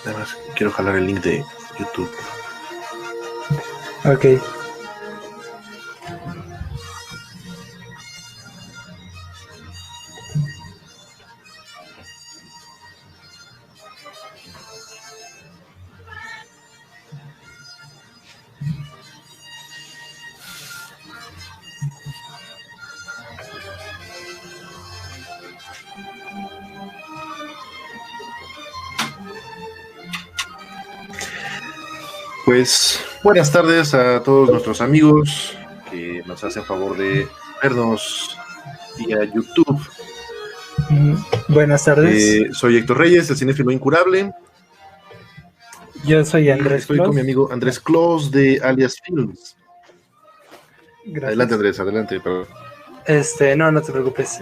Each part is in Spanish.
Además, quiero jalar el link de YouTube. Ok. Pues buenas tardes a todos nuestros amigos que nos hacen favor de vernos vía YouTube. Buenas tardes. Soy Héctor Reyes, el cinéfilo incurable. Yo soy Andrés Estoy Clos. con mi amigo Andrés Clos de Alias Films. Gracias. Adelante, Andrés, adelante. Perdón. No te preocupes.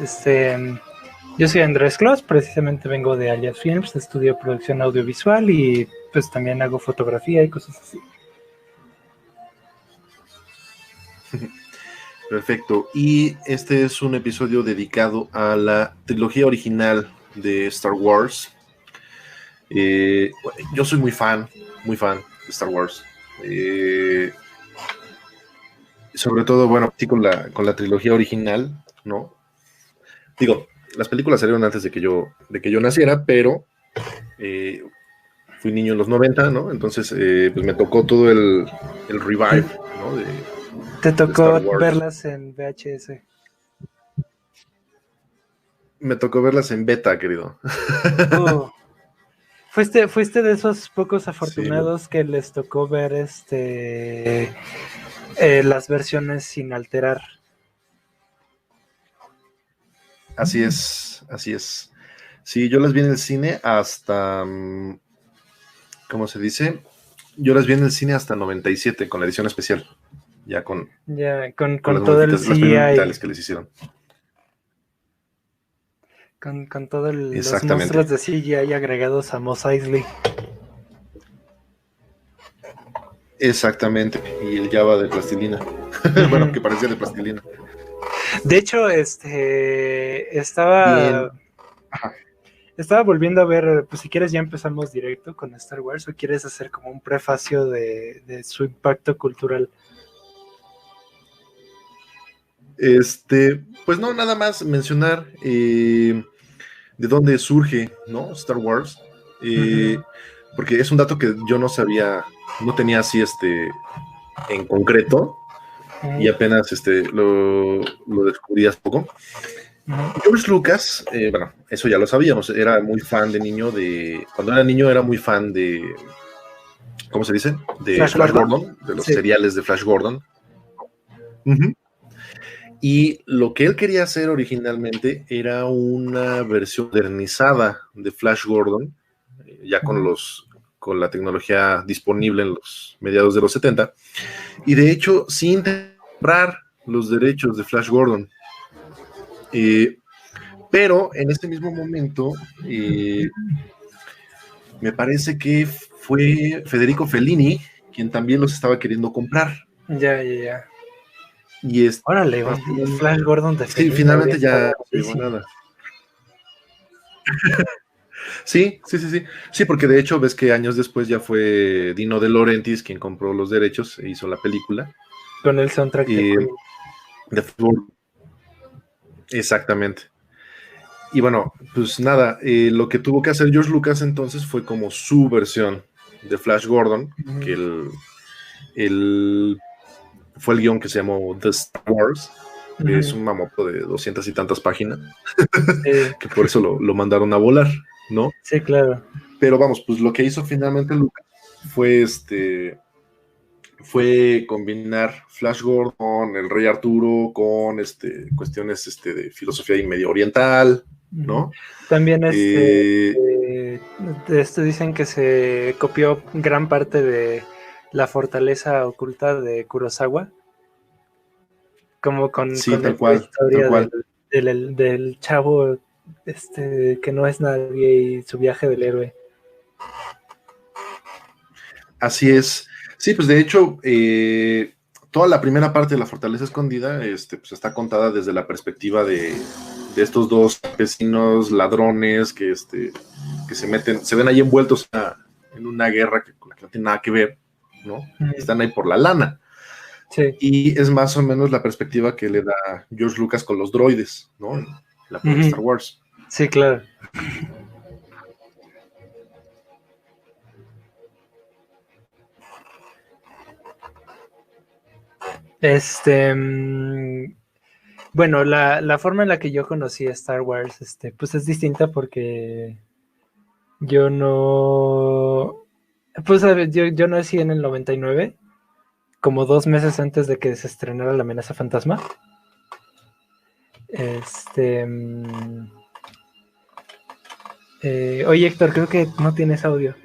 Yo soy Andrés Clos, precisamente vengo de Alias Films, estudio producción audiovisual y pues también hago fotografía y cosas así. Perfecto. Y este es un episodio dedicado a la trilogía original de Star Wars. Yo soy muy fan de Star Wars. Sobre todo, bueno, sí, con la trilogía original, ¿no? Digo, las películas salieron antes de que yo naciera, pero fui niño en los 90, ¿no? Entonces, pues me tocó todo el revive, ¿no? ¿Te tocó verlas en VHS? Me tocó verlas en beta, querido. Fuiste de esos pocos afortunados, sí, que les tocó ver las versiones sin alterar. Así es. Sí, yo las vi en el cine hasta, ¿cómo se dice? Yo las vi en el cine hasta 97 con la edición especial. Ya con todo el CGI. Las que les hicieron. Con todos los monstruos de CGI agregados a Mos Eisley. Exactamente, y el Java de plastilina. Bueno, que parecía de plastilina. De hecho, estaba volviendo a ver, pues si quieres ya empezamos directo con Star Wars, o quieres hacer como un prefacio de su impacto cultural. Pues no, nada más mencionar de dónde surge, ¿no? Star Wars. Porque es un dato que yo no sabía, no tenía así en concreto, y apenas lo descubrí hace poco. George Lucas, bueno, eso ya lo sabíamos, era muy fan de niño cuando era niño era muy fan de, ¿cómo se dice? De Flash Gordon, de los seriales de Flash Gordon. Y lo que él quería hacer originalmente era una versión modernizada de Flash Gordon, ya con la tecnología disponible en los mediados de los 70, y de hecho sin comprar los derechos de Flash Gordon. Pero en este mismo momento me parece que fue Federico Fellini quien también los estaba queriendo comprar. Ya. Y órale, Flash Gordon de Fellini. Sí, finalmente ya no llegó nada. Sí, porque de hecho ves que años después ya fue Dino De Laurentiis quien compró los derechos e hizo la película. Con el soundtrack de fútbol. Exactamente. Y bueno, pues nada, lo que tuvo que hacer George Lucas entonces fue como su versión de Flash Gordon, que fue el guión que se llamó The Star Wars, que es un mamoto de 200 y tantas páginas, que por eso lo mandaron a volar, ¿no? Sí, claro. Pero vamos, pues lo que hizo finalmente Lucas fue combinar Flash Gordon, el Rey Arturo, con cuestiones de filosofía y medio oriental, ¿no? También dicen que se copió gran parte de la fortaleza oculta de Kurosawa, como con tal cual, historia del chavo que no es nadie y su viaje del héroe. Así es. Sí, pues de hecho, toda la primera parte de la fortaleza escondida pues está contada desde la perspectiva de estos dos vecinos ladrones que que se ven ahí envueltos en una guerra con la que no tiene nada que ver, ¿no? Están ahí por la lana. Sí. Y es más o menos la perspectiva que le da George Lucas con los droides, ¿no? La propia Star Wars. Sí, claro. Bueno, la forma en la que yo conocí a Star Wars, pues es distinta porque yo no, pues a ver, yo nací en el 99, como 2 meses antes de que se estrenara La Amenaza Fantasma. Oye, Héctor, creo que no tienes audio.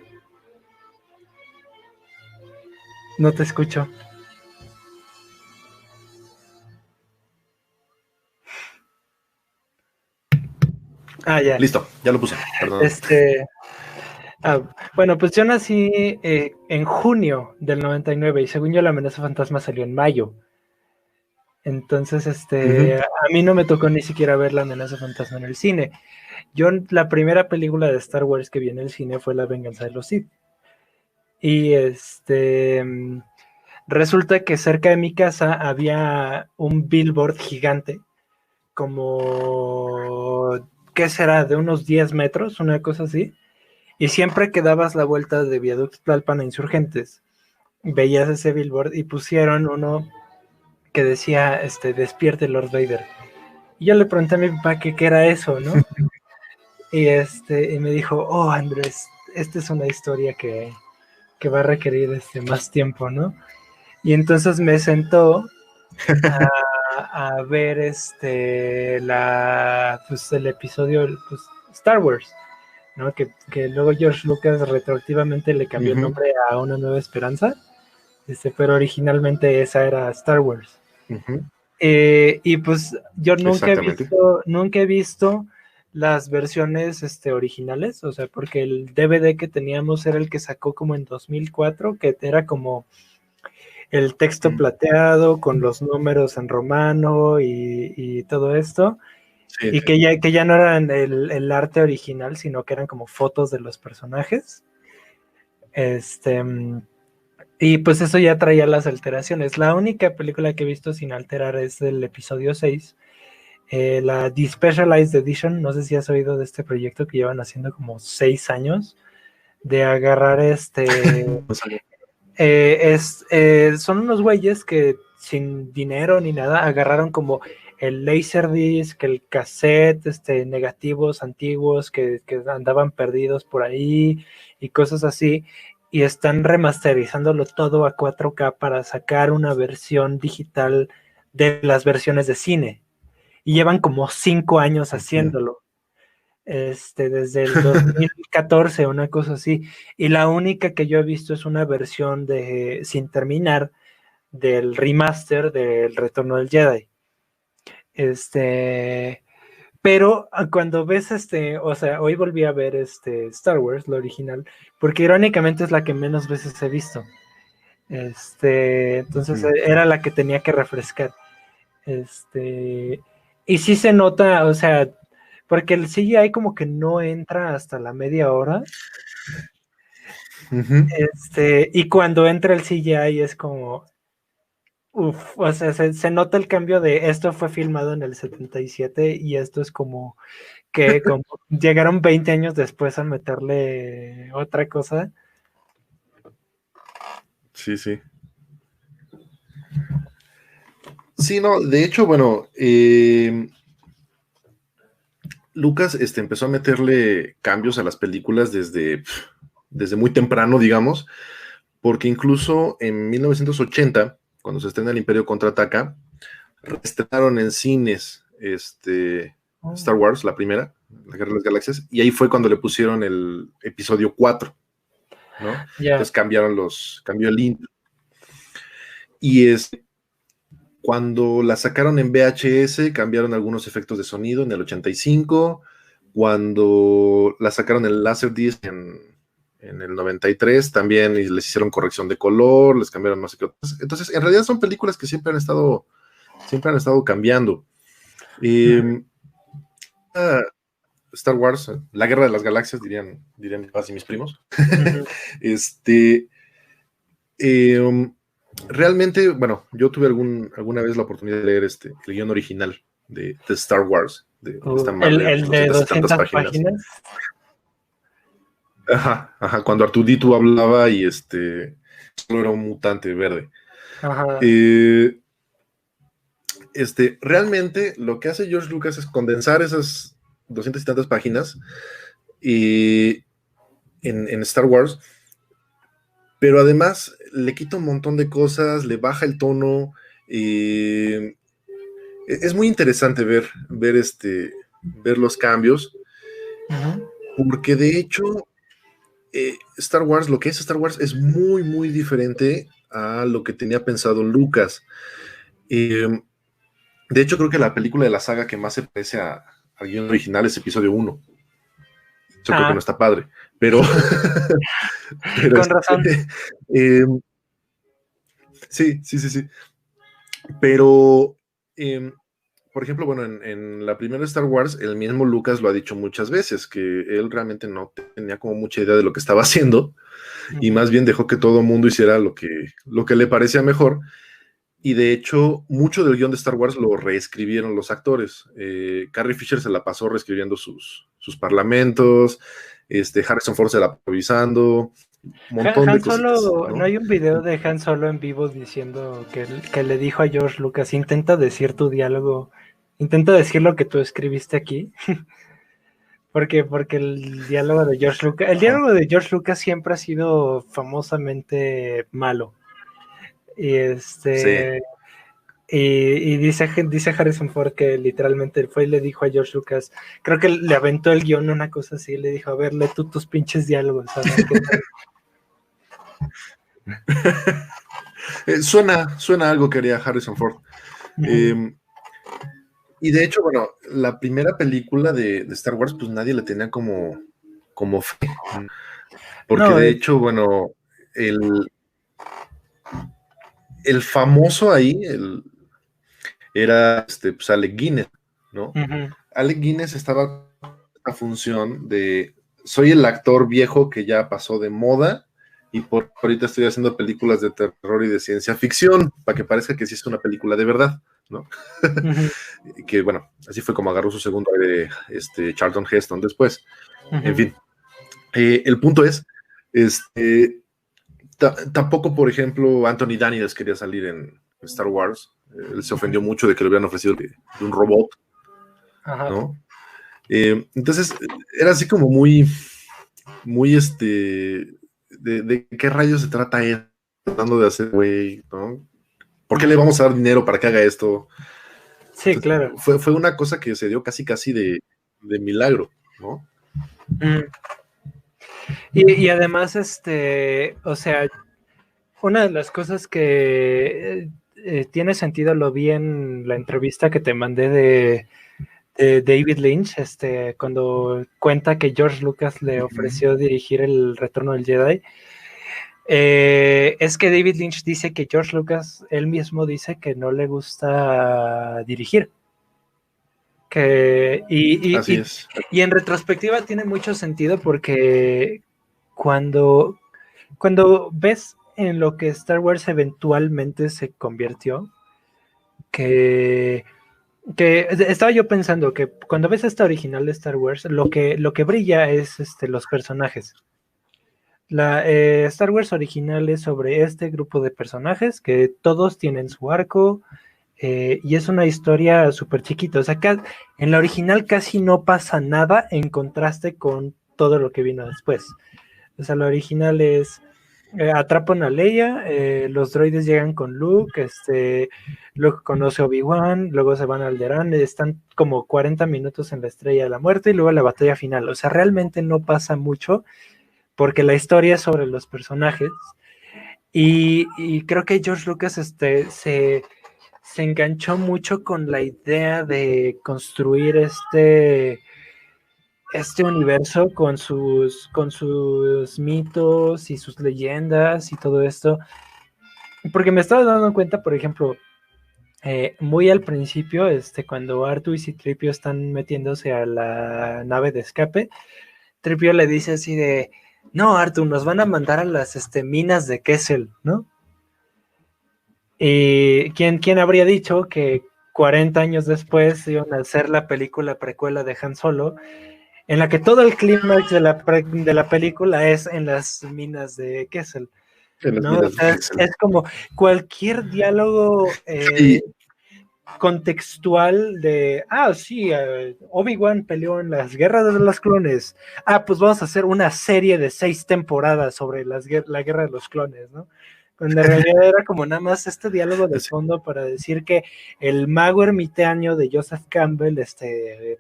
No te escucho. Ya. Listo, ya lo puse, perdón. Bueno, pues yo nací en junio del 99 y según yo La Amenaza Fantasma salió en mayo. Entonces, a mí no me tocó ni siquiera ver La Amenaza Fantasma en el cine. La primera película de Star Wars que vi en el cine fue La Venganza de los Sith. Y resulta que cerca de mi casa había un billboard gigante, como, ¿qué será? De unos 10 metros, una cosa así. Y siempre que dabas la vuelta de Viaducto Tlalpan a Insurgentes, veías ese billboard y pusieron uno que decía, despierte Lord Vader. Y yo le pregunté a mi papá qué era eso, ¿no? y me dijo, oh, Andrés, esta es una historia que va a requerir más tiempo, ¿no? Y entonces me sentó a ver pues, el episodio, pues, Star Wars, ¿no? Que luego George Lucas retroactivamente le cambió el nombre a Una Nueva Esperanza, pero originalmente esa era Star Wars. Y pues yo nunca he visto las versiones originales, o sea, porque el DVD que teníamos era el que sacó como en 2004, que era como el texto plateado con los números en romano y todo esto, sí, y que ya no eran el arte original, sino que eran como fotos de los personajes. Y pues eso ya traía las alteraciones. La única película que he visto sin alterar es el episodio 6, la Despecialized Edition. No sé si has oído de este proyecto que llevan haciendo como 6 años, de agarrar son unos güeyes que sin dinero ni nada agarraron como el Laserdisc, el cassette, negativos antiguos que andaban perdidos por ahí y cosas así, y están remasterizándolo todo a 4K para sacar una versión digital de las versiones de cine, y llevan como 5 años haciéndolo. Desde el 2014, una cosa así, y la única que yo he visto es una versión sin terminar del remaster del Retorno del Jedi. Pero cuando ves o sea, hoy volví a ver Star Wars, la original, porque irónicamente es la que menos veces he visto. Entonces era la que tenía que refrescar. Y sí se nota, o sea, porque el CGI como que no entra hasta la media hora. Y cuando entra el CGI es como, o sea, se nota el cambio de esto fue filmado en el 77 y esto es como que como llegaron 20 años después a meterle otra cosa. Sí, sí. Sí, no, de hecho, bueno, Lucas empezó a meterle cambios a las películas desde muy temprano, digamos, porque incluso en 1980, cuando se estrena El Imperio Contraataca, estrenaron en cines Star Wars, la primera, La Guerra de las Galaxias, y ahí fue cuando le pusieron el episodio 4, ¿no? Entonces cambió el intro. Y cuando la sacaron en VHS, cambiaron algunos efectos de sonido en el 85. Cuando la sacaron en Laserdisc en el 93, también les hicieron corrección de color, les cambiaron no sé qué otras. Entonces, en realidad son películas que siempre han estado cambiando. Star Wars, la Guerra de las Galaxias, dirían mis papás y mis primos. Ujú. Realmente, bueno, yo tuve alguna vez la oportunidad de leer el guión original de Star Wars, de esta madre de El de 200 y tantas 200 páginas. páginas. Ajá, cuando Artudito hablaba y solo era un mutante verde. Ajá. Realmente lo que hace George Lucas es condensar esas 200 y tantas páginas en Star Wars, pero además le quita un montón de cosas, le baja el tono. Es muy interesante ver los cambios, Ujú. porque de hecho Star Wars, lo que es Star Wars es muy, muy diferente a lo que tenía pensado Lucas. De hecho, creo que la película de la saga que más se parece al guión original es episodio 1. Yo creo que no está padre, pero... pero Con razón. eh, sí. Pero, por ejemplo, bueno, en la primera Star Wars, el mismo Lucas lo ha dicho muchas veces, que él realmente no tenía como mucha idea de lo que estaba haciendo, y más bien dejó que todo el mundo hiciera lo que le parecía mejor. Y de hecho, mucho del guión de Star Wars lo reescribieron los actores. Carrie Fisher se la pasó reescribiendo sus parlamentos, Harrison Ford se la improvisando, un montón de Han cositas, Solo, ¿no ¿no? hay un video de Han Solo en vivo diciendo que le dijo a George Lucas, intenta decir tu diálogo, intenta decir lo que tú escribiste aquí? Porque el diálogo de George Lucas, el Ajá. diálogo de George Lucas siempre ha sido famosamente malo. Y Sí. y dice Harrison Ford que literalmente fue y le dijo a George Lucas, creo que le aventó el guión, una cosa así, le dijo, a ver, lee tú tus pinches diálogos, a ver qué tal. Suena algo que haría Harrison Ford. Ujú. Y de hecho, bueno, la primera película de Star Wars, pues nadie le tenía como fe. Porque No, de hecho, bueno, el, el famoso ahí era pues Alec Guinness, ¿no? uh-huh. Alec Guinness estaba en la función de soy el actor viejo que ya pasó de moda y por ahorita estoy haciendo películas de terror y de ciencia ficción para que parezca que sí es una película de verdad, ¿no? Uh-huh. Que bueno, así fue como agarró su segundo aire Charlton Heston después. En Uh-huh. fin, el punto es, tampoco, por ejemplo, Anthony Daniels quería salir en Star Wars. Él se ofendió mucho de que le hubieran ofrecido de un robot, Ajá. ¿no? Entonces, era así como muy, muy de qué rayos se trata él tratando de hacer, güey, ¿no? ¿Por qué le vamos a dar dinero para que haga esto? Sí, Entonces, claro. fue una cosa que se dio casi de milagro, ¿no? Mm. Y además, o sea, una de las cosas que tiene sentido, lo vi en la entrevista que te mandé de David Lynch, cuando cuenta que George Lucas le ofreció dirigir El Retorno del Jedi. Es que David Lynch dice que George Lucas, él mismo dice que no le gusta dirigir. Así es. Y en retrospectiva tiene mucho sentido porque cuando ves en lo que Star Wars eventualmente se convirtió, que estaba yo pensando que cuando ves esta original de Star Wars, lo que brilla es los personajes. La Star Wars original es sobre este grupo de personajes que todos tienen su arco y es una historia súper chiquita. O sea, en la original casi no pasa nada en contraste con todo lo que vino después. O sea, la original es atrapan a Leia, los droides llegan con Luke, Luke conoce a Obi-Wan, luego se van a Alderaan, están como 40 minutos en la Estrella de la Muerte y luego la batalla final. O sea, realmente no pasa mucho porque la historia es sobre los personajes y creo que George Lucas se enganchó mucho con la idea de construir este universo con sus mitos y sus leyendas y todo esto. Porque me estaba dando cuenta, por ejemplo, muy al principio, cuando Artu y Citripio están metiéndose a la nave de escape, Tripio le dice así de, no, Artu, nos van a mandar a las minas de Kessel, ¿no? Y ¿quién habría dicho que 40 años después iban a hacer la película precuela de Han Solo, en la que todo el clímax de la película es en las minas de Kessel? En las ¿No? O minas de sea, Kessel. es como cualquier diálogo Sí, contextual de, sí, Obi-Wan peleó en las guerras de los clones. Pues vamos a hacer una serie de 6 temporadas sobre la guerra de los clones, ¿no? Cuando en realidad era como nada más este diálogo de así. fondo para decir que el mago ermitaño de Joseph Campbell,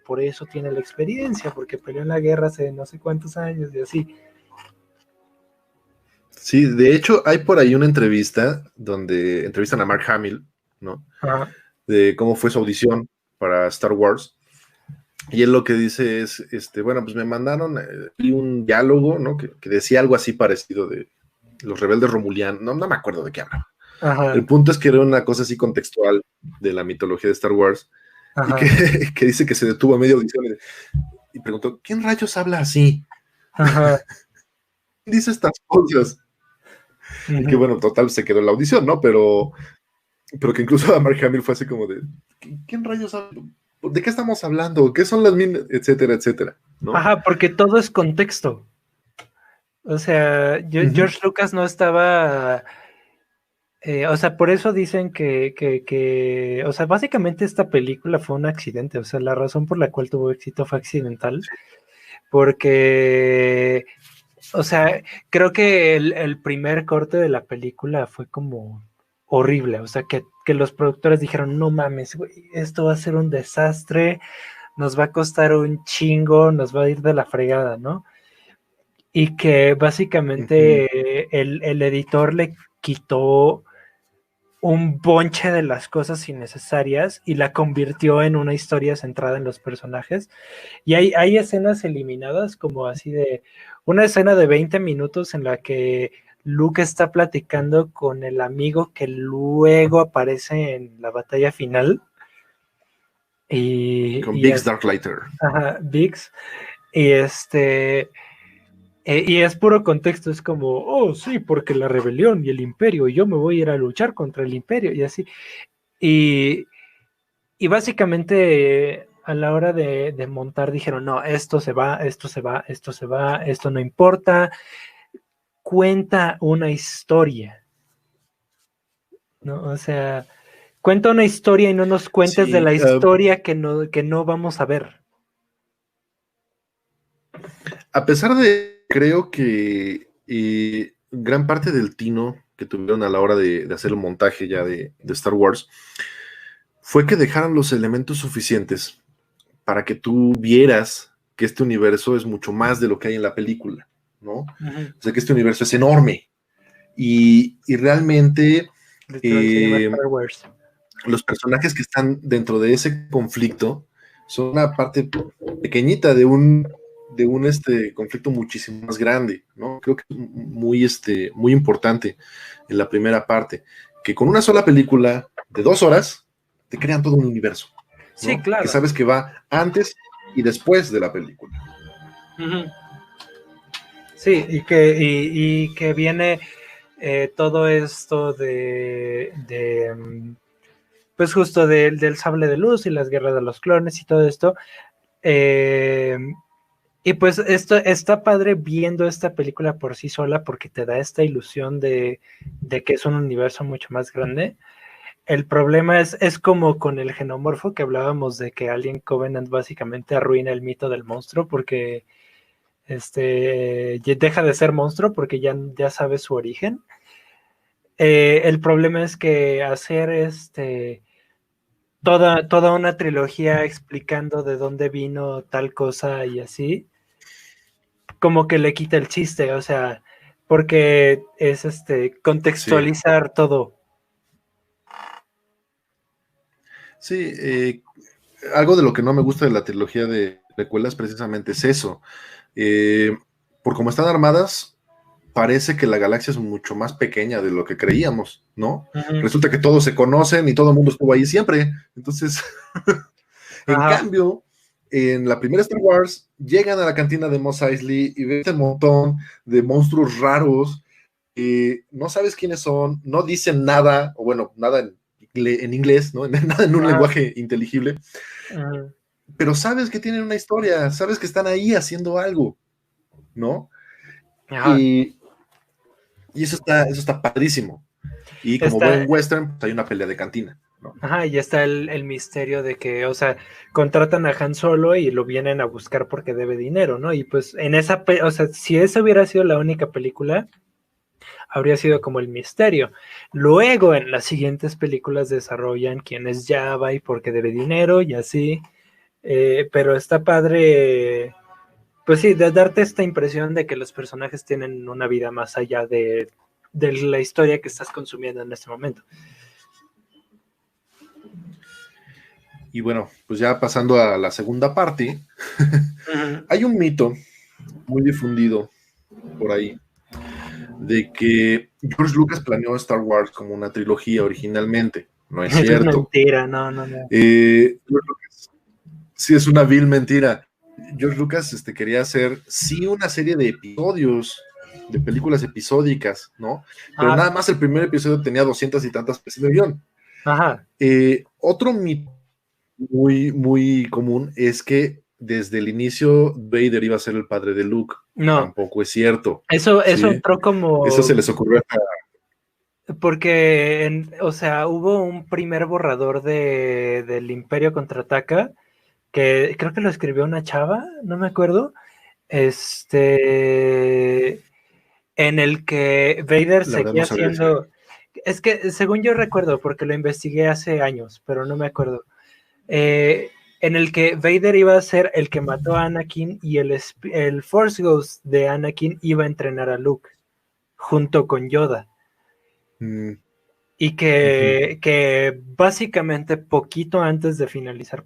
por eso tiene la experiencia, porque peleó en la guerra hace no sé cuántos años y así. Sí, de hecho, hay por ahí una entrevista donde entrevistan a Mark Hamill, ¿no? Ajá. De cómo fue su audición para Star Wars. Y él lo que dice es, bueno, pues me mandaron un diálogo, ¿no? Que decía algo así parecido de los rebeldes romulianos, no me acuerdo de qué hablaba. Ajá. El punto es que era una cosa así contextual de la mitología de Star Wars y que, Ajá. que dice que se detuvo a media audición y preguntó, ¿quién rayos habla así? Ajá. ¿Quién dice estas cosas? Y que Uh-huh. bueno, total se quedó en la audición, ¿no? Pero que incluso a Mark Hamill fue así como de, ¿quién rayos habla? ¿De qué estamos hablando? ¿Qué son las minas? Etcétera, etcétera, ¿no? Ajá, porque todo es contexto. O sea, Uh-huh. George Lucas no estaba, o sea, por eso dicen o sea, básicamente esta película fue un accidente, o sea, la razón por la cual tuvo éxito fue accidental, porque, o sea, creo que el primer corte de la película fue como horrible, o sea, que los productores dijeron, no mames, güey, esto va a ser un desastre, nos va a costar un chingo, nos va a ir de la fregada, ¿no? Y que Uh-huh. básicamente el editor le quitó un bonche de las cosas innecesarias y la convirtió en una historia centrada en los personajes. Y hay escenas eliminadas, como así de una escena de 20 minutos en la que Luke está platicando con el amigo que luego aparece en la batalla final. Con Y Biggs Darklighter. ajá, Biggs. Y y es puro contexto, es como, oh, sí, porque la rebelión y el imperio, y yo me voy a ir a luchar contra el imperio, y así. Y, y básicamente a la hora de montar dijeron, no, esto se va, esto se va, esto se va, esto no importa, cuenta una historia, ¿no? O sea, cuenta una historia y no nos cuentes de la Sí, historia que no vamos a ver. a pesar de, creo que gran parte del tino que tuvieron a la hora de hacer el montaje ya de Star Wars fue que dejaran los elementos suficientes para que tú vieras que este universo es mucho más de lo que hay en la película, ¿no? O Ujú. sea, que este universo es enorme y realmente Literal se llama eh, Star Wars. los personajes que están dentro de ese conflicto son una parte pequeñita de un conflicto muchísimo más grande, ¿no? Creo que es muy importante en la primera parte, que con una sola película de 2 horas te crean todo un universo, Sí, ¿no? Que claro. sabes que va antes y después de la película. Ujú. Sí, y que viene todo esto pues justo del sable de luz y las guerras de los clones y todo esto. eh, y pues esto está padre viendo esta película por sí sola porque te da esta ilusión de que es un universo mucho más grande. El problema es como con el Genomorfo que hablábamos de que Alien Covenant básicamente arruina el mito del monstruo porque deja de ser monstruo porque ya sabe su origen. El problema es que hacer toda una trilogía explicando de dónde vino tal cosa y así, como que le quita el chiste, o sea, porque es Sí, contextualizar todo. sí, algo de lo que no me gusta de la trilogía de precuelas precisamente es eso. Eh, por cómo están armadas, parece que la galaxia es mucho más pequeña de lo que creíamos, ¿no? Ujú. Resulta que todos se conocen y todo el mundo estuvo ahí siempre. Entonces, en Ajá, cambio, en la primera Star Wars, llegan a la cantina de Mos Eisley y ven este montón de monstruos raros. No sabes quiénes son, no dicen nada, o bueno, nada en inglés, ¿no? Nada en un ajá, lenguaje inteligible, ujú. pero sabes que tienen una historia, sabes que están ahí haciendo algo, ¿no? Ajá. Y, y eso está padrísimo. Y como Está, buen western, pues hay una pelea de cantina, ¿no? ajá, y está el misterio de que, o sea, contratan a Han Solo y lo vienen a buscar porque debe dinero, ¿no? Y pues en esa, o sea, si esa hubiera sido la única película, habría sido como el misterio. Luego en las siguientes películas desarrollan quién es Java y por qué debe dinero y así. Pero está padre, pues sí, de darte esta impresión de que los personajes tienen una vida más allá de la historia que estás consumiendo en este momento. Y bueno, pues ya pasando a la segunda parte, Ujú. hay un mito muy difundido por ahí de que George Lucas planeó Star Wars como una trilogía originalmente. No es Eso es cierto. mentira, no, no, no. George Lucas, sí es una vil mentira. George Lucas quería hacer, sí, una serie de episodios, de películas episódicas, ¿no? Pero Ah, nada más el primer episodio tenía 200 y tantas veces de guión. ajá. Otro mito muy común es que desde el inicio Vader iba a ser el padre de Luke. No, Tampoco es cierto, eso ¿sí? entró Eso se como les ocurrió hasta... porque, o sea, hubo un primer borrador del Imperio Contraataca que creo que lo escribió una chava, no me acuerdo, este, en el que Vader La verdad no seguía sabría decir. siendo, es que según yo recuerdo, porque lo investigué hace años, pero no me acuerdo, eh, en el que Vader iba a ser el que mató a Anakin y el Force Ghost de Anakin iba a entrenar a Luke junto con Yoda. Mm, Y ujú. que básicamente poquito antes de finalizar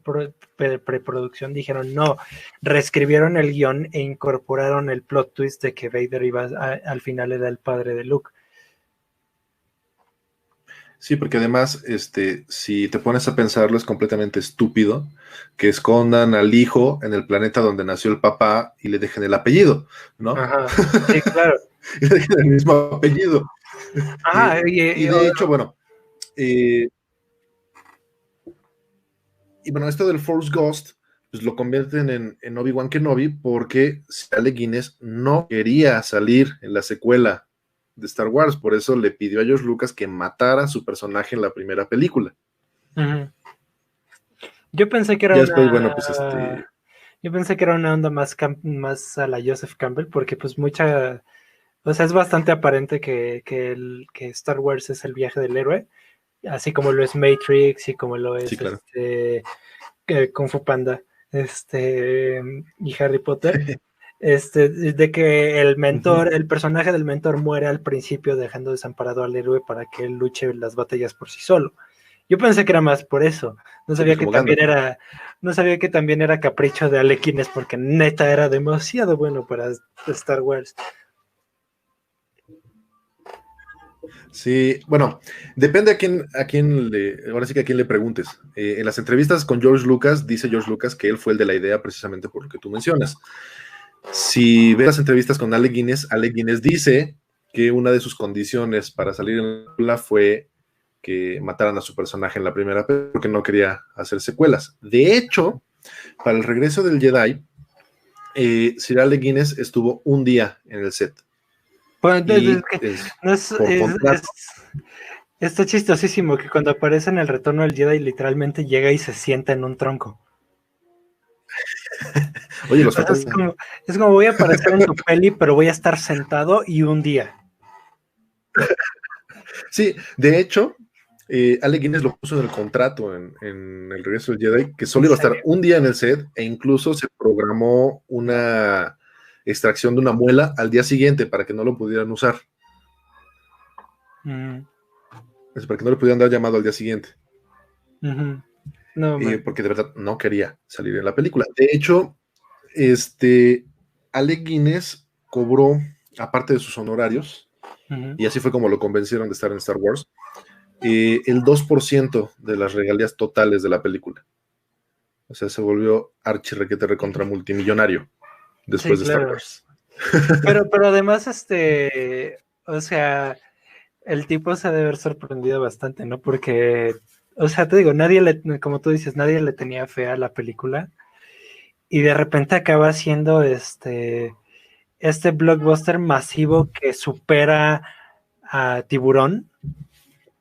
preproducción dijeron no, reescribieron el guión e incorporaron el plot twist de que Vader al final era el padre de Luke. Sí, porque además, si te pones a pensarlo, es completamente estúpido que escondan al hijo en el planeta donde nació el papá y le dejen el apellido, ¿no? Ajá, sí, claro. Y le dejen el mismo apellido. Ajá, Y de hecho, bueno, eh, y bueno, esto del Force Ghost, pues lo convierten en Obi-Wan Kenobi porque Alec Guinness no quería salir en la secuela de Star Wars, por eso le pidió a George Lucas que matara a su personaje en la primera película. uh-huh. Yo pensé que era Ya después, bueno, pues yo pensé que era una onda más a la Joseph Campbell, porque pues mucha, o sea, es bastante aparente que Star Wars es el viaje del héroe, así como lo es Matrix y como lo sí, es claro. Kung Fu Panda, y Harry Potter, de que el Ujú. mentor, el personaje del mentor muere al principio dejando desamparado al héroe para que él luche las batallas por sí solo. Yo pensé que era más por eso. No Sí, sabía pues que como también Gandalf. era, no sabía que también era capricho de Alec Guinness porque neta era demasiado bueno para Star Wars. Sí, bueno, depende ahora sí que a quién le preguntes. En las entrevistas con George Lucas, dice George Lucas que él fue el de la idea precisamente por lo que tú mencionas. Si ves las entrevistas con Alec Guinness dice que una de sus condiciones para salir en la película fue que mataran a su personaje en la primera película porque no quería hacer secuelas. De hecho, para el regreso del Jedi, Sir Alec Guinness estuvo un día en el set Bueno, entonces, y no por contrato. está chistosísimo que cuando aparece en el retorno del Jedi literalmente llega y se sienta en un tronco. Oye, los O sea, faltan. es como voy a aparecer en tu peli, pero voy a estar sentado y un día. Sí, de hecho, Alec Guinness lo puso en el contrato en el regreso del Jedi, que En solo iba a estar serio. un día en el set e incluso se programó una extracción de una muela al día siguiente para que no lo pudieran usar, Mm, para que no le pudieran dar llamado al día siguiente, ujú. No, man. porque de verdad no quería salir en la película. De hecho, Alec Guinness cobró aparte de sus honorarios, Ujú. y así fue como lo convencieron de estar en Star Wars, el 2% de las regalías totales de la película. O sea, se volvió archirrequete recontra multimillonario Sí, después de Star claro. Wars. Pero además, o sea, el tipo se debe haber sorprendido bastante, ¿no? Porque, o sea, te digo, como tú dices, nadie le tenía fe a la película y de repente acaba siendo este blockbuster masivo que supera a Tiburón,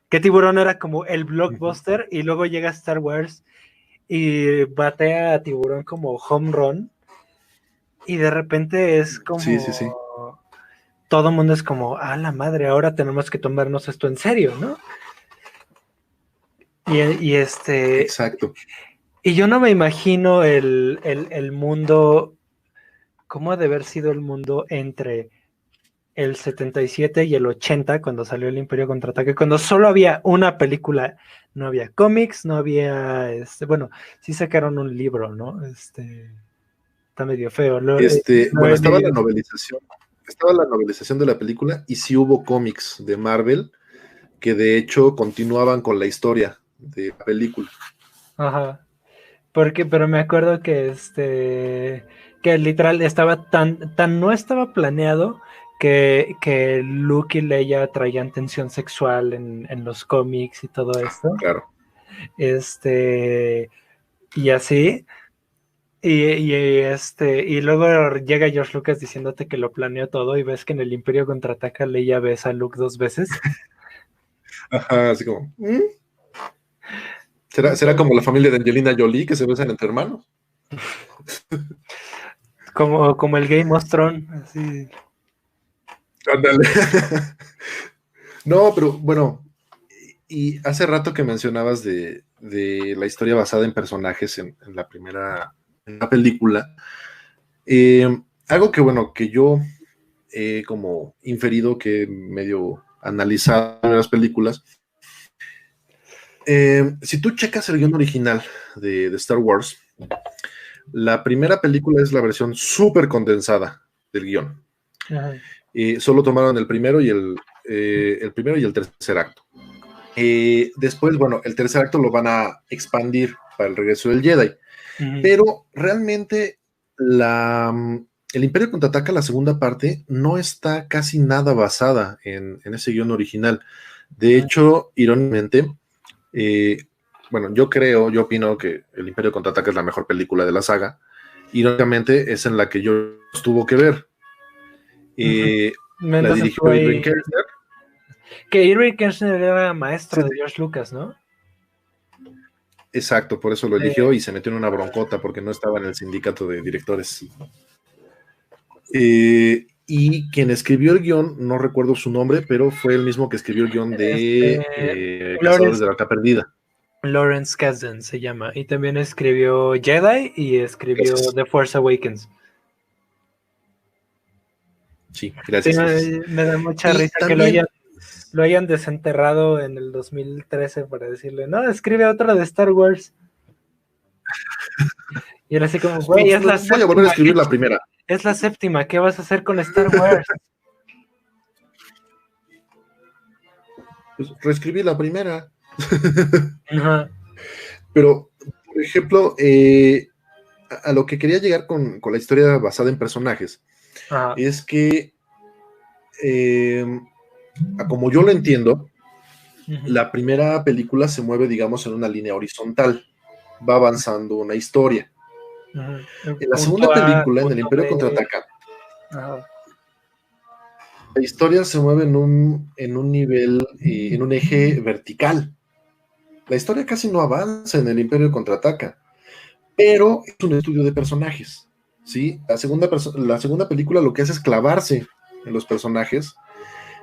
que Tiburón era como el Ujú. blockbuster y luego llega Star Wars y batea a Tiburón como home run y de repente es Sí, como sí, sí. todo el mundo es como, ah, la madre, ahora tenemos que tomarnos esto en serio, ¿no? Y Exacto. y yo no me imagino el mundo, cómo ha de haber sido el mundo entre el 77 y el 80 cuando salió el Imperio Contraataque, cuando solo había una película, no había cómics, no había, bueno, sí sacaron un libro, ¿no? Está medio feo, lo Bueno, he leído. estaba la novelización de la película y sí hubo cómics de Marvel que de hecho continuaban con la historia de la película. Ajá. Pero me acuerdo que que literal estaba tan no estaba planeado que Luke y Leia traían tensión sexual en los cómics y todo esto. Claro. Este, y así. Y luego llega George Lucas diciéndote que lo planeó todo y ves que en el Imperio Contraataca Leia besa a Luke 2 veces. Ajá, así como, ¿será como la familia de Angelina Jolie que se besan entre hermanos? Como el Game of Thrones, así. Ándale. No, pero bueno, y hace rato que mencionabas de la historia basada en personajes en la primera en la película, algo que bueno, que yo he como inferido, que he medio analizado en las películas, si tú checas el guión original de Star Wars, la primera película es la versión súper condensada del guión. Ajá. Solo tomaron el primero y el tercer acto. Después, bueno, el tercer acto lo van a expandir para el regreso del Jedi, Ujú. pero realmente el Imperio Contraataca, la segunda parte, no está casi nada basada en ese guión original. De hecho, irónicamente, eh, bueno, yo opino que el Imperio Contraataca es la mejor película de la saga. Irónicamente, es en la que yo tuvo que ver. Ujú. Eh, la Entonces tú dirigió Irving ahí. Kershner. Que Irving Kershner era maestro Sí, de sí, George Lucas, ¿no? exacto, por eso lo eligió Eh, y se metió en una broncota porque no estaba en el sindicato de directores. Y quien escribió el guión, no recuerdo su nombre, pero fue el mismo que escribió el guión de Cazadores Lawrence, de la Arca Perdida. Lawrence Kasdan se llama. Y también escribió Jedi y escribió Gracias. The Force Awakens. Sí, Sí, gracias, gracias. me da mucha Y risa que también, lo hayan desenterrado en el 2013 para decirle, no, escribe otra de Star Wars. Y era así como, güey, es la voy a volver a séptima, escribir la primera. es la séptima, ¿qué vas a hacer con Star Wars? Pues reescribí la primera. Ajá, Pero, por ejemplo, a lo que quería llegar con la historia basada en personajes, ajá, es que, eh, como yo lo entiendo, ujú, la primera película se mueve, digamos, en una línea horizontal, va avanzando una historia. ujú. En la Punto segunda A, película, en el punto Imperio B. Contraataca, Ajá. la historia se mueve en un nivel, en un eje vertical. La historia casi no avanza en el Imperio Contraataca, pero es un estudio de personajes, ¿sí? La segunda película lo que hace es clavarse en los personajes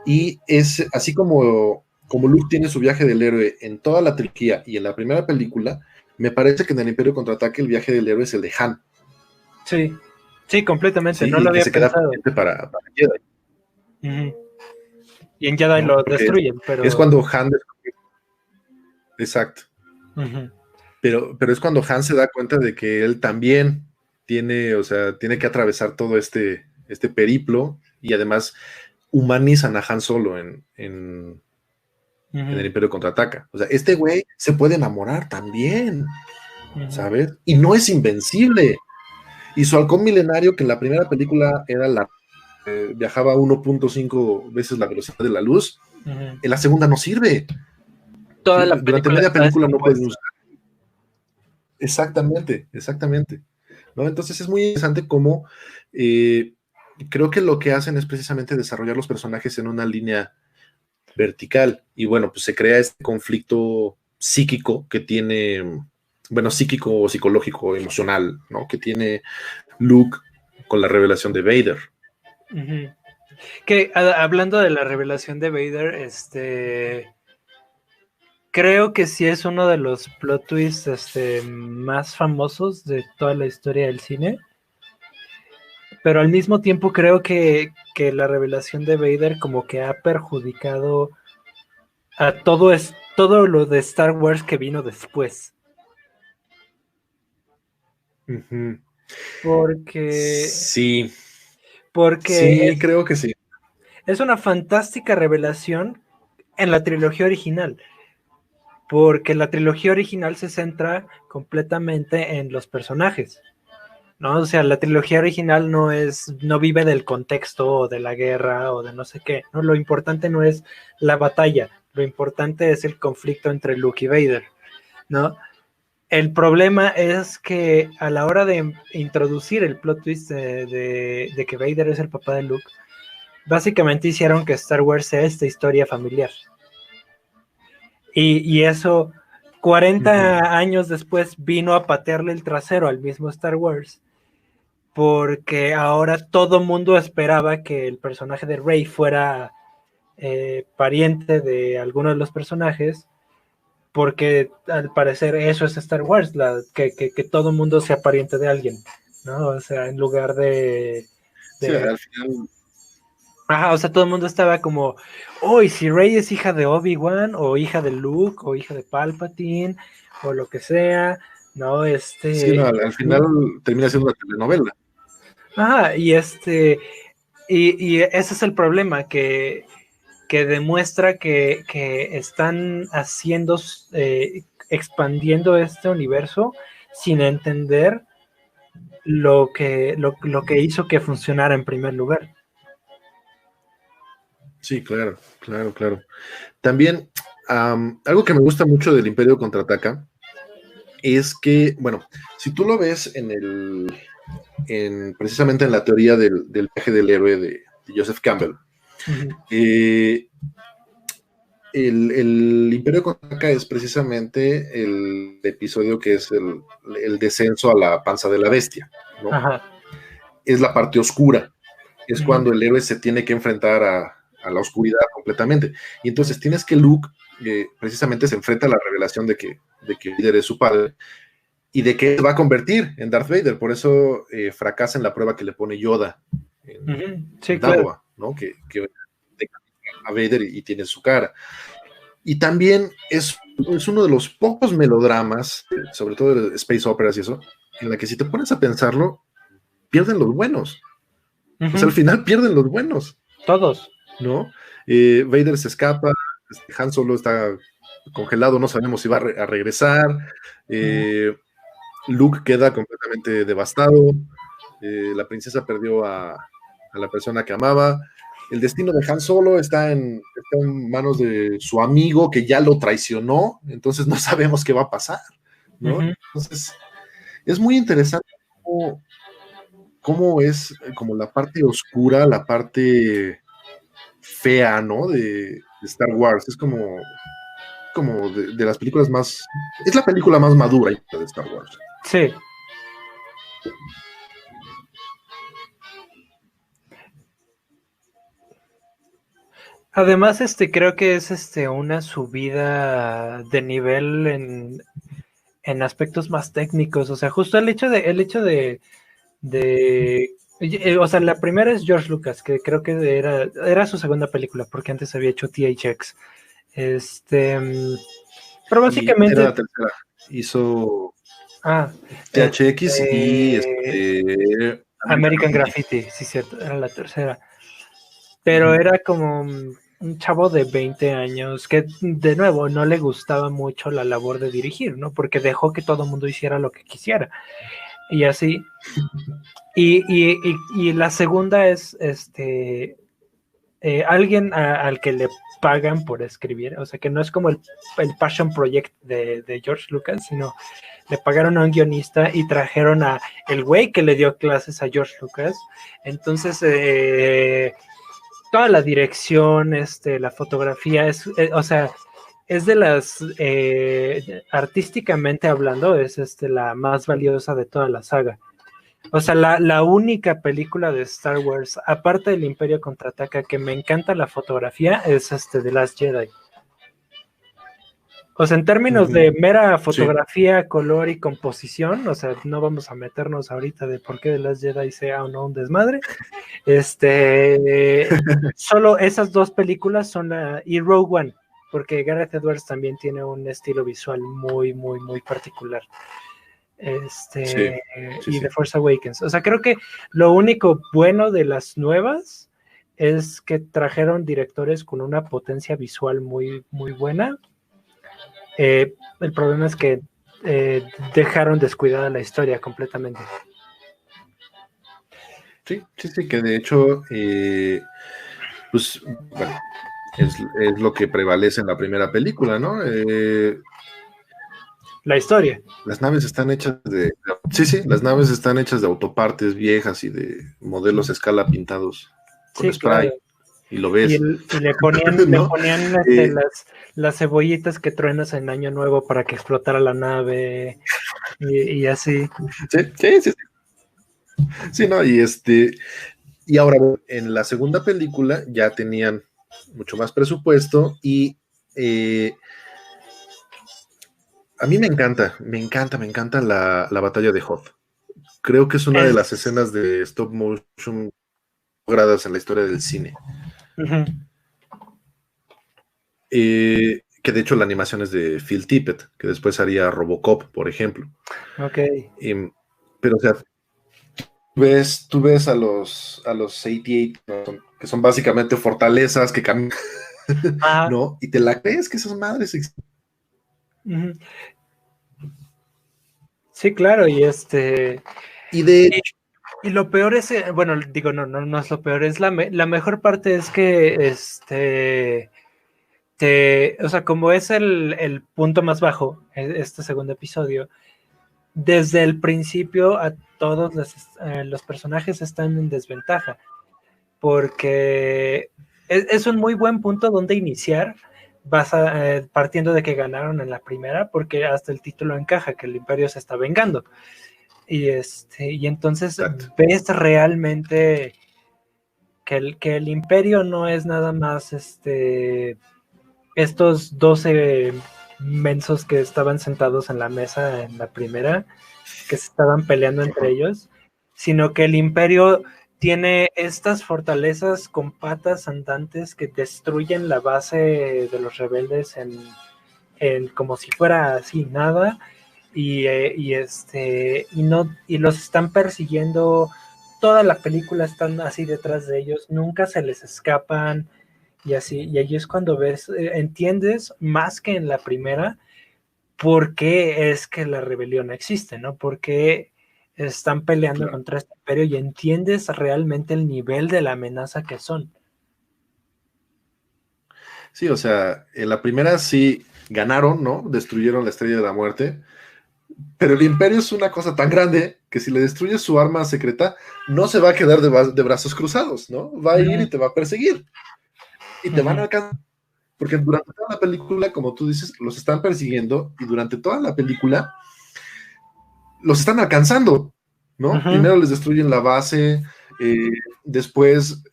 y es así como Luke tiene su viaje del héroe en toda la trilogía y en la primera película, me parece que en el Imperio Contraataque el viaje del héroe es el de Han, Sí, sí, completamente, no ¿sí? lo Y que había se queda pensado. pendiente para Jedi, Ujú. Y en Jedi ¿no? lo Porque destruyen, es pero... cuando Han, exacto, Ujú. pero es cuando Han se da cuenta de que él también tiene, o sea, tiene que atravesar todo este periplo y además humanizan a Han Solo en el Imperio Contraataca. O sea, este güey se puede enamorar también, ¿sabes? Y no es invencible. Y su halcón milenario, que en la primera película era viajaba 1.5 veces la velocidad de la luz, en la segunda no sirve. Toda la Durante media película no pueden usar. Exactamente. ¿No? Entonces es muy interesante cómo creo que lo que hacen es precisamente desarrollar los personajes en una línea vertical. Y bueno, pues se crea este conflicto psíquico que tiene, bueno, psíquico, psicológico, emocional, ¿no? Que tiene Luke con la revelación de Vader. Que hablando de la revelación de Vader, creo que sí es uno de los plot twists más famosos de toda la historia del cine. Pero al mismo tiempo creo que la revelación de Vader como que ha perjudicado a todo lo de Star Wars que vino después. Porque sí, creo que sí. Es una fantástica revelación en la trilogía original, porque la trilogía original se centra completamente en los personajes, ¿no? O sea, la trilogía original no vive del contexto o de la guerra o de no sé qué, ¿no? Lo importante no es la batalla, lo importante es el conflicto entre Luke y Vader, ¿no? El problema es que a la hora de introducir el plot twist de que Vader es el papá de Luke, básicamente hicieron que Star Wars sea esta historia familiar. Y eso, 40 años después, vino a patearle el trasero al mismo Star Wars, porque ahora todo mundo esperaba que el personaje de Rey fuera pariente de alguno de los personajes, porque al parecer eso es Star Wars, que todo mundo sea pariente de alguien, ¿no? O sea, en lugar de sí, al final. Ajá, o sea, todo el mundo estaba como, ¿y si Rey es hija de Obi-Wan, o hija de Luke, o hija de Palpatine, o lo que sea, ¿no? Sí, no, al final termina siendo una telenovela. Ajá, y ese es el problema, que demuestra que están haciendo, expandiendo este universo sin entender lo que hizo que funcionara en primer lugar. Sí, claro. También, algo que me gusta mucho del Imperio Contraataca es que, bueno, si tú lo ves precisamente en la teoría del viaje del héroe de Joseph Campbell, el Imperio Contraataca es precisamente el episodio que es el descenso a la panza de la bestia, ¿no? Ajá. Es la parte oscura, es cuando el héroe se tiene que enfrentar a la oscuridad completamente. Y entonces tienes que Luke precisamente se enfrenta a la revelación de que Vader es su padre y de que se va a convertir en Darth Vader. Por eso fracasa en la prueba que le pone Yoda en Dawa, claro, ¿no? Que a Vader y tiene su cara. Y también es uno de los pocos melodramas, sobre todo de Space Operas y eso, en la que si te pones a pensarlo, pierden los buenos. O sea, al final pierden los buenos. Todos. ¿No? Vader se escapa, Han Solo está congelado, no sabemos si va a regresar. Luke queda completamente devastado. La princesa perdió a la persona que amaba. El destino de Han Solo está en manos de su amigo que ya lo traicionó, entonces no sabemos qué va a pasar, ¿no? Entonces, es muy interesante cómo es como la parte oscura, la parte fea, ¿no? De Star Wars. Es como de las películas más. Es la película más madura de Star Wars. Sí. Además, creo que es una subida de nivel en aspectos más técnicos. O sea, justo el hecho de o sea, la primera es George Lucas, que creo que era su segunda película, porque antes había hecho THX. Pero básicamente. Era la tercera. Hizo THX y American Graffiti, sí, cierto, era la tercera. pero era como un chavo de 20 años que, de nuevo, no le gustaba mucho la labor de dirigir, ¿no? Porque dejó que todo el mundo hiciera lo que quisiera. Y así. Y la segunda es alguien al que le pagan por escribir, o sea, que no es como el Passion Project de George Lucas, sino le pagaron a un guionista y trajeron a el güey que le dio clases a George Lucas. Entonces, toda la dirección, la fotografía, o sea, es de las, artísticamente hablando, es la más valiosa de toda la saga. O sea, la única película de Star Wars, aparte del Imperio Contraataca, que me encanta la fotografía, es The Last Jedi. O sea, en términos de mera fotografía, color y composición, o sea, no vamos a meternos ahorita de por qué The Last Jedi sea o no un desmadre. Solo esas dos películas son y Rogue One, porque Gareth Edwards también tiene un estilo visual muy, muy, muy particular. Y The Force Awakens. O sea, creo que lo único bueno de las nuevas es que trajeron directores con una potencia visual muy, muy buena. El problema es que dejaron descuidada la historia completamente. Sí, que de hecho, pues, bueno, es lo que prevalece en la primera película, ¿no? La historia. Las naves están hechas las naves están hechas de autopartes viejas y de modelos a escala pintados con spray. Claro. Y lo ves. Y le ponían, ¿no? Le ponían las cebollitas que truenas en Año Nuevo para que explotara la nave y así. Sí. Sí, no, y ahora en la segunda película ya tenían mucho más presupuesto y a mí me encanta la batalla de Hoth. Creo que es una de las escenas de stop motion logradas en la historia del cine. Uh-huh. Que de hecho la animación es de Phil Tippett, que después haría Robocop, por ejemplo. Ok. Pero o sea, tú ves a los 88, que son básicamente fortalezas que caminan, ¿no? Y te la crees que esas madres existen. Uh-huh. Sí, claro, y y lo peor es, bueno, digo, no es lo peor, es la mejor parte es que o sea, como es el punto más bajo, este segundo episodio, desde el principio a todos los personajes están en desventaja, porque es un muy buen punto donde iniciar, partiendo de que ganaron en la primera, porque hasta el título encaja, que el Imperio se está vengando. Y entonces Exacto. Ves realmente que el Imperio no es nada más estos 12 mensos que estaban sentados en la mesa en la primera, que se estaban peleando entre ellos, sino que el Imperio tiene estas fortalezas con patas andantes que destruyen la base de los rebeldes en como si fuera así nada, y los están persiguiendo toda la película, están así detrás de ellos, nunca se les escapan y así, y ahí es cuando ves, entiendes más que en la primera por qué es que la rebelión existe, ¿no? Por qué están peleando contra este imperio y entiendes realmente el nivel de la amenaza que son. Sí, o sea, en la primera sí ganaron, ¿no? Destruyeron la Estrella de la Muerte, pero el Imperio es una cosa tan grande que si le destruyes su arma secreta, no se va a quedar de brazos cruzados, ¿no? Va a ir y te va a perseguir. Y te van a alcanzar. Porque durante toda la película, como tú dices, los están persiguiendo y durante toda la película los están alcanzando, ¿no? Uh-huh. Primero les destruyen la base, después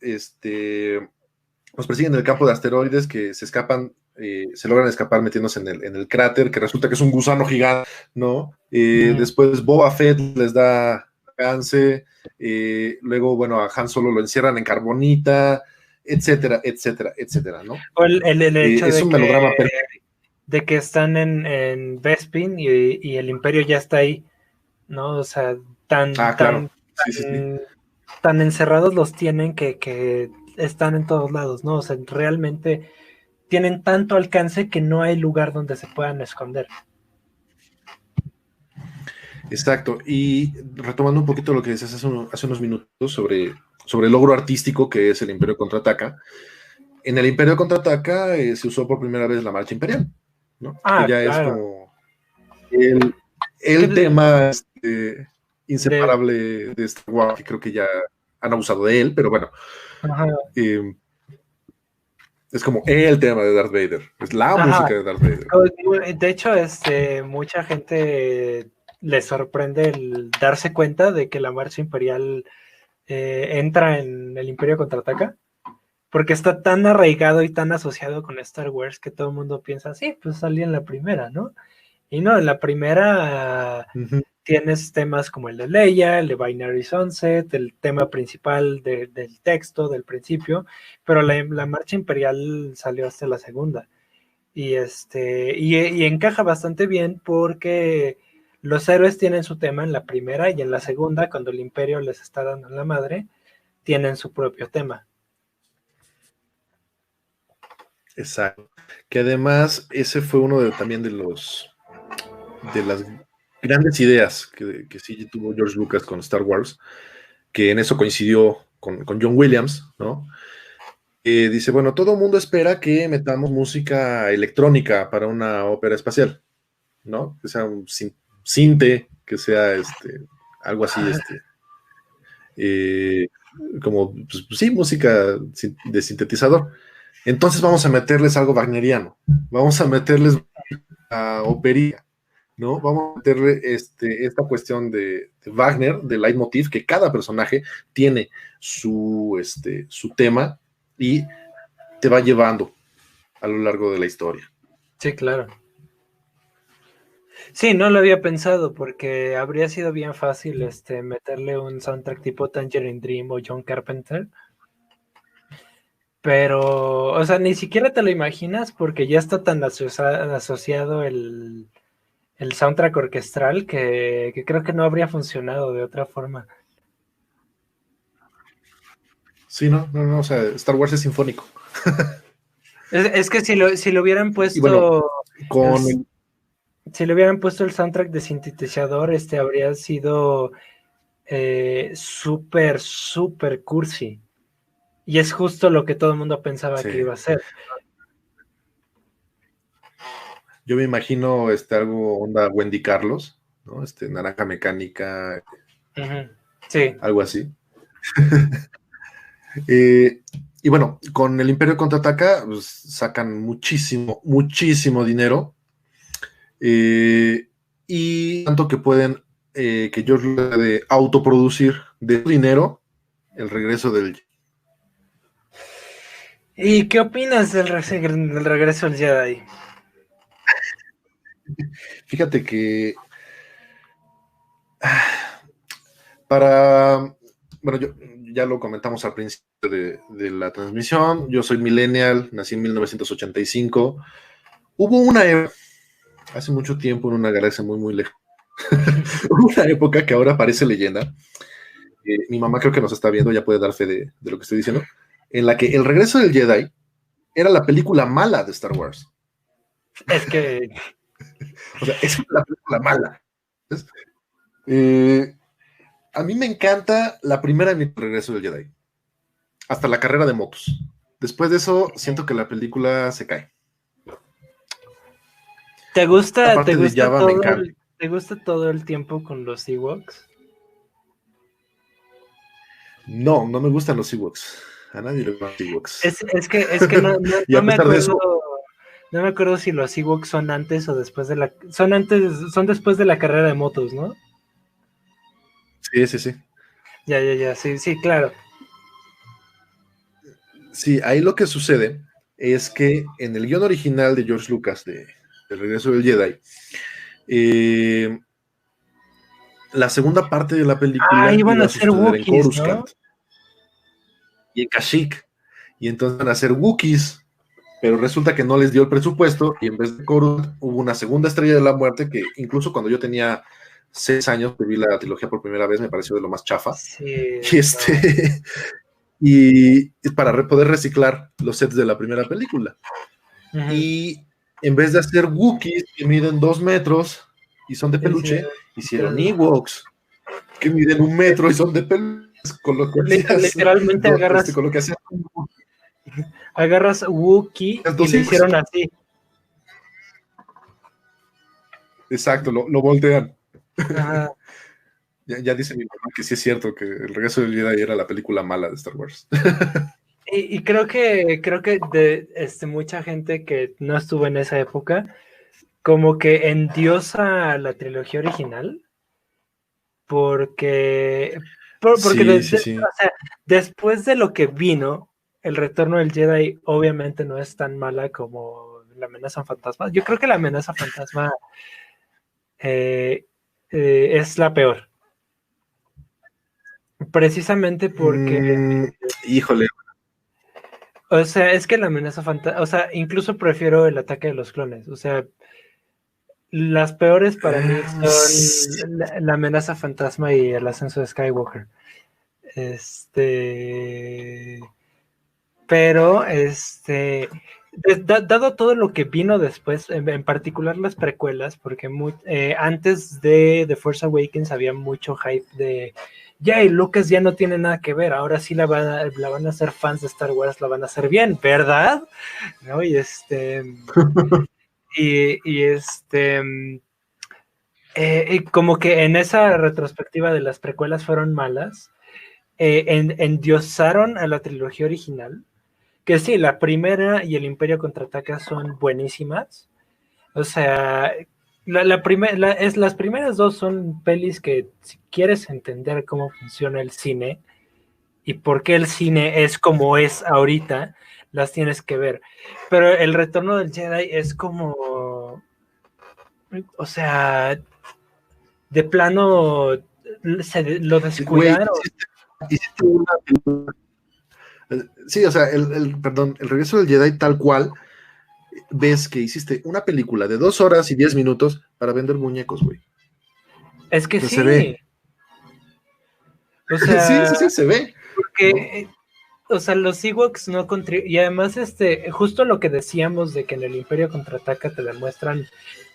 los persiguen en el campo de asteroides que se escapan, se logran escapar metiéndose en el cráter, que resulta que es un gusano gigante, ¿no? Después Boba Fett les da alcance, luego, bueno, a Han Solo lo encierran en carbonita, etcétera, ¿no? O el hecho es un melodrama perfecto. De que están en Bespin y el Imperio ya está ahí, ¿no? O sea, claro. Sí. tan encerrados los tienen que están en todos lados, ¿no? O sea, realmente tienen tanto alcance que no hay lugar donde se puedan esconder. Exacto. Y retomando un poquito lo que decías hace unos minutos sobre el logro artístico que es el Imperio Contraataca. En el Imperio Contraataca se usó por primera vez la Marcha Imperial, ¿no? Que ya es Claro. como el tema inseparable de Star Wars, que creo que ya han abusado de él, pero bueno. Es como el tema de Darth Vader, es la música de Darth Vader. De hecho, mucha gente le sorprende el darse cuenta de que la Marcha Imperial entra en el Imperio Contraataca, porque está tan arraigado y tan asociado con Star Wars que todo el mundo piensa, sí, pues salía en la primera, ¿no? Y no, en la primera tienes temas como el de Leia, el de Binary Sunset, el tema principal del texto, del principio, pero la Marcha Imperial salió hasta la segunda. Y encaja bastante bien porque los héroes tienen su tema en la primera y en la segunda, cuando el Imperio les está dando la madre, tienen su propio tema. Exacto. Que además ese fue uno también de las grandes ideas que sí tuvo George Lucas con Star Wars, que en eso coincidió con John Williams, ¿no? Dice, bueno, todo el mundo espera que metamos música electrónica para una ópera espacial, ¿no? Que sea un sinte, que sea algo así, como, pues, sí, música de sintetizador. Entonces vamos a meterles algo wagneriano, vamos a meterles a opería, ¿no? Vamos a meterle esta cuestión de Wagner, de leitmotiv, que cada personaje tiene su tema y te va llevando a lo largo de la historia. Sí, claro. Sí, no lo había pensado porque habría sido bien fácil meterle un soundtrack tipo Tangerine Dream o John Carpenter. Pero, o sea, ni siquiera te lo imaginas porque ya está tan asociado el soundtrack orquestral que creo que no habría funcionado de otra forma. Sí, no, o sea, Star Wars es sinfónico. Es que si lo hubieran puesto... Y bueno, si le hubieran puesto el soundtrack de sintetizador, habría sido súper cursi. Y es justo lo que todo el mundo pensaba que iba a ser. Yo me imagino algo onda Wendy Carlos, ¿no? Naranja Mecánica. Sí. Algo así. Y bueno, con el Imperio Contraataca pues, sacan muchísimo dinero. Y tanto que pueden que George Lucas de autoproducir de su dinero el regreso del... ¿Y qué opinas del regreso del Jedi? Fíjate que bueno, ya lo comentamos al principio de la transmisión, yo soy millennial, nací en 1985, hubo una época, hace mucho tiempo, en una galaxia muy lejana, una época que ahora parece leyenda, mi mamá creo que nos está viendo, ya puede dar fe de lo que estoy diciendo, en la que El regreso del Jedi era la película mala de Star Wars. Es que... o sea, es la película mala. A mí me encanta la primera de El regreso del Jedi. Hasta la carrera de motos. Después de eso, siento que la película se cae. ¿Te gusta Java, me encanta. ¿Te gusta todo el tiempo con los Ewoks? No me gustan los Ewoks. A nadie le gustan los Ewoks. Es que no me acuerdo. No me acuerdo si los Ewoks son antes o después de la... Son después de la carrera de motos, ¿no? Sí. Ya, sí, claro. Sí, ahí lo que sucede es que en el guión original de George Lucas de El regreso del Jedi, la segunda parte de la película iban a ser Wookiees, en Coruscant, ¿no? Y en Kashyyyk, y entonces van a ser Wookiees, pero resulta que no les dio el presupuesto y en vez de Coruscant hubo una segunda estrella de la muerte que incluso cuando yo tenía 6 años que vi la trilogía por primera vez me pareció de lo más chafa. Sí, y y para poder reciclar los sets de la primera película. Ujú. Y en vez de hacer Wookiees que miden 2 metros y son de peluche, hicieron Ewoks que miden 1 metro y son de peluche. Con lo que hacías, Literalmente con lo que hacías agarras Wookiee y dos le Ewoks. hicieron así. Exacto, lo voltean. Ajá. Ya dice mi mamá que sí es cierto que El Regreso del Jedi era la película mala de Star Wars. Y creo que de mucha gente que no estuvo en esa época, como que endiosa la trilogía original, porque, porque Sí, sí, sí. o sea, después de lo que vino, El Retorno del Jedi obviamente no es tan mala como La Amenaza Fantasma. Yo creo que La Amenaza Fantasma es la peor. Precisamente porque, Híjole. o sea, es que La Amenaza Fantasma, o sea, incluso prefiero El Ataque de los Clones. O sea, las peores para mí Sí. son la Amenaza Fantasma y El Ascenso de Skywalker. Pero dado todo lo que vino después, en particular las precuelas, porque antes de The Force Awakens había mucho hype de ya, y Lucas ya no tiene nada que ver, ahora sí la van a hacer fans de Star Wars, la van a hacer bien, ¿verdad? ¿No? Y como que en esa retrospectiva de las precuelas fueron malas, endiosaron a la trilogía original, que sí, la primera y el Imperio Contraataca son buenísimas. O sea, las primeras dos son pelis que si quieres entender cómo funciona el cine y por qué el cine es como es ahorita, las tienes que ver. Pero El Retorno del Jedi es como, o sea, de plano lo Güey, descuidaron. hiciste una. Sí, o sea, perdón, El Regreso del Jedi tal cual, ves que hiciste una película de 2 horas y 10 minutos para vender muñecos, güey. Es que O sea, se ve. sí, o Sí, sea, sí, sí, se ve, ¿no? porque o sea, los Ewoks no contribuyen. Y además, justo lo que decíamos de que en el Imperio Contraataca te demuestran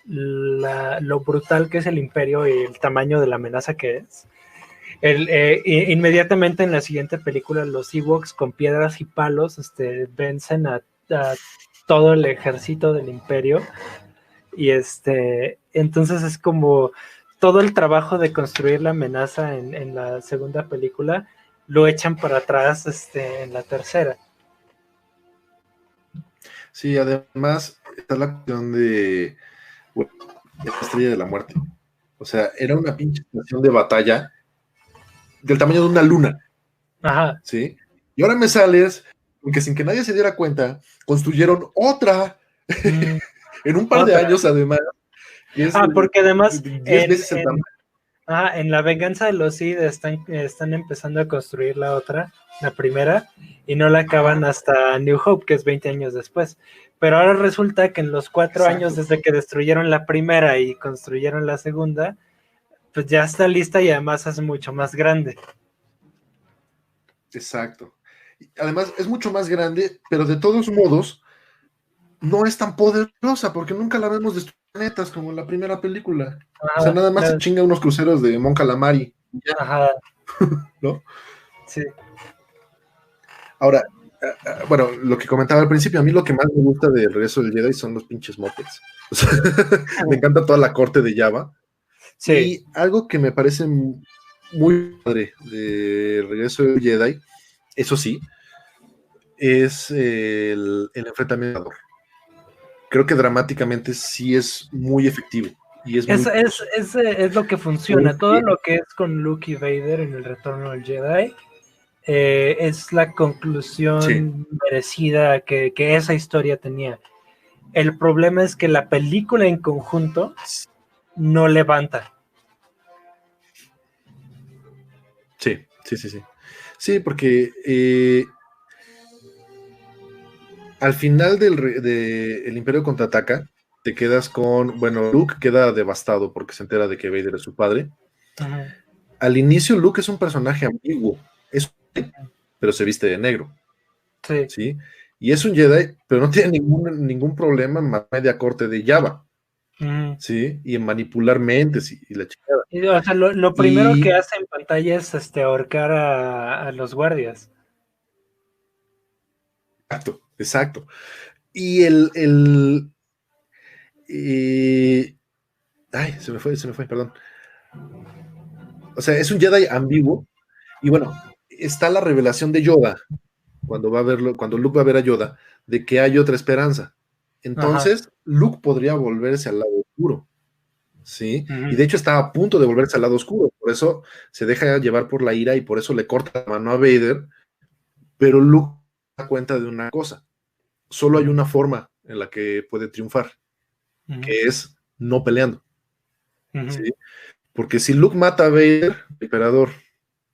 lo brutal que es el Imperio y el tamaño de la amenaza que es. Inmediatamente en la siguiente película, los Ewoks con piedras y palos vencen a todo el ejército del Imperio. Y entonces es como todo el trabajo de construir la amenaza en la segunda película lo echan para atrás en la tercera. Sí, además está la cuestión de bueno, la Estrella de la Muerte. O sea, era una pinche estación de batalla del tamaño de una luna, Ajá. ¿sí? Y ahora me sales, porque sin que nadie se diera cuenta, construyeron otra en un par de Otra. años, además, que es Porque además 10 veces el tamaño. en La Venganza de los Sith están empezando a construir la otra, la primera, y no la acaban hasta New Hope, que es 20 años después. Pero ahora resulta que en los 4 años Exacto. desde que destruyeron la primera y construyeron la segunda, pues ya está lista y además es mucho más grande. Exacto. Además, es mucho más grande, pero de todos modos, no es tan poderosa, porque nunca la vemos destruir planetas como en la primera película. O sea, Ajá, nada más se chinga unos cruceros de Mon Calamari, ajá, ¿no? sí. Ahora, bueno, lo que comentaba al principio, a mí lo que más me gusta de Regreso del Jedi son los pinches mopeds. O sea, me encanta toda la corte de Java. Sí. Y algo que me parece muy padre de Regreso del Jedi, eso sí, es el enfrentamiento. Creo que dramáticamente sí es muy efectivo y es muy... Es lo que funciona. Todo lo que es con Luke y Vader en El Retorno del Jedi es la Sí, conclusión merecida que esa historia tenía. El problema es que la película en conjunto no levanta. sí, sí, sí, sí. Sí, porque al final de El Imperio Contraataca, te quedas con, bueno, Luke queda devastado porque se entera de que Vader es su padre. Ajá. Al inicio Luke es un personaje ambiguo, es pero se viste de negro, Sí. ¿sí? Y es un Jedi, pero no tiene ningún problema en media corte de Java, Ujú. ¿sí? Y en manipular mentes y la chingada. Y, o sea, lo primero que Y hace en pantalla es ahorcar a los guardias. exacto, exacto. Y ay, se me fue, perdón. O sea, es un Jedi ambiguo. Y bueno, está la revelación de Yoda, cuando va a verlo, cuando Luke va a ver a Yoda, de que hay otra esperanza. Ajá. Entonces, Luke podría volverse al lado oscuro, ¿sí? Y Ujú. de hecho estaba a punto de volverse al lado oscuro, por eso se deja llevar por la ira y por eso le corta la mano a Vader, pero Luke se da cuenta de una cosa, solo hay Ujú. una forma en la que puede triunfar, Ujú. que es no peleando, Ujú. ¿sí? Porque si Luke mata a Vader, el emperador.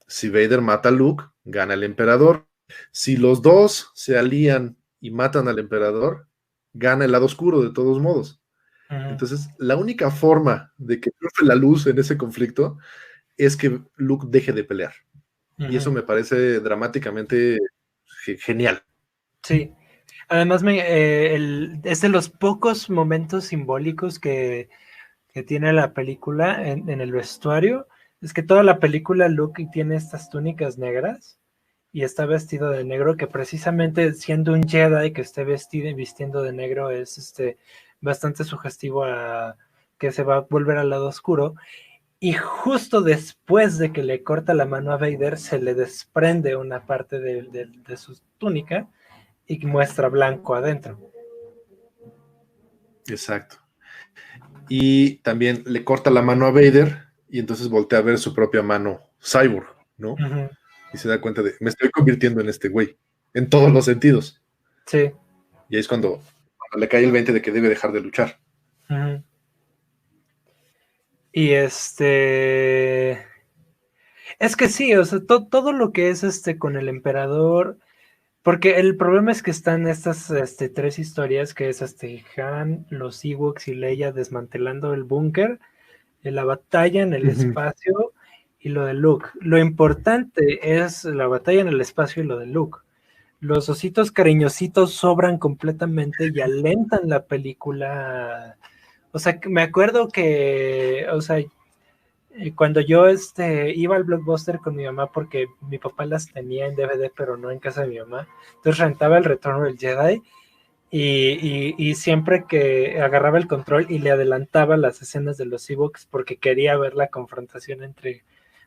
Si Vader mata a Luke, gana el emperador. Si los dos se alían y matan al emperador, gana el lado oscuro de todos modos. Ujú. Entonces, la única forma de que triunfe la luz en ese conflicto es que Luke deje de pelear. Y eso Ujú. me parece dramáticamente genial. Sí. Además, es de los pocos momentos simbólicos que tiene la película en el vestuario. Es que toda la película Luke tiene estas túnicas negras y está vestido de negro, que precisamente siendo un Jedi que esté vistiendo de negro es bastante sugestivo a que se va a volver al lado oscuro. Y justo después de que le corta la mano a Vader, se le desprende una parte de su túnica y muestra blanco adentro. Exacto. Y también le corta la mano a Vader y entonces voltea a ver su propia mano cyborg, ¿no? Ujú. Y se da cuenta de, me estoy convirtiendo en este güey, en todos los sentidos. Sí. Y ahí es cuando le cae el 20 de que debe dejar de luchar. Ujú. Y es que sí, o sea, todo lo que es con el emperador, porque el problema es que están estas tres historias, que es Han, los Ewoks y Leia desmantelando el búnker, la batalla en el Ujú. espacio y lo de Luke. Lo importante es la batalla en el espacio y lo de Luke. Los ositos cariñositos sobran completamente y alentan la película. O sea, me acuerdo que, o sea, cuando yo iba al Blockbuster con mi mamá, porque mi papá las tenía en DVD, pero no en casa de mi mamá, entonces rentaba el Retorno del Jedi y siempre que agarraba el control y le adelantaba las escenas de los Ewoks porque quería ver la confrontación entre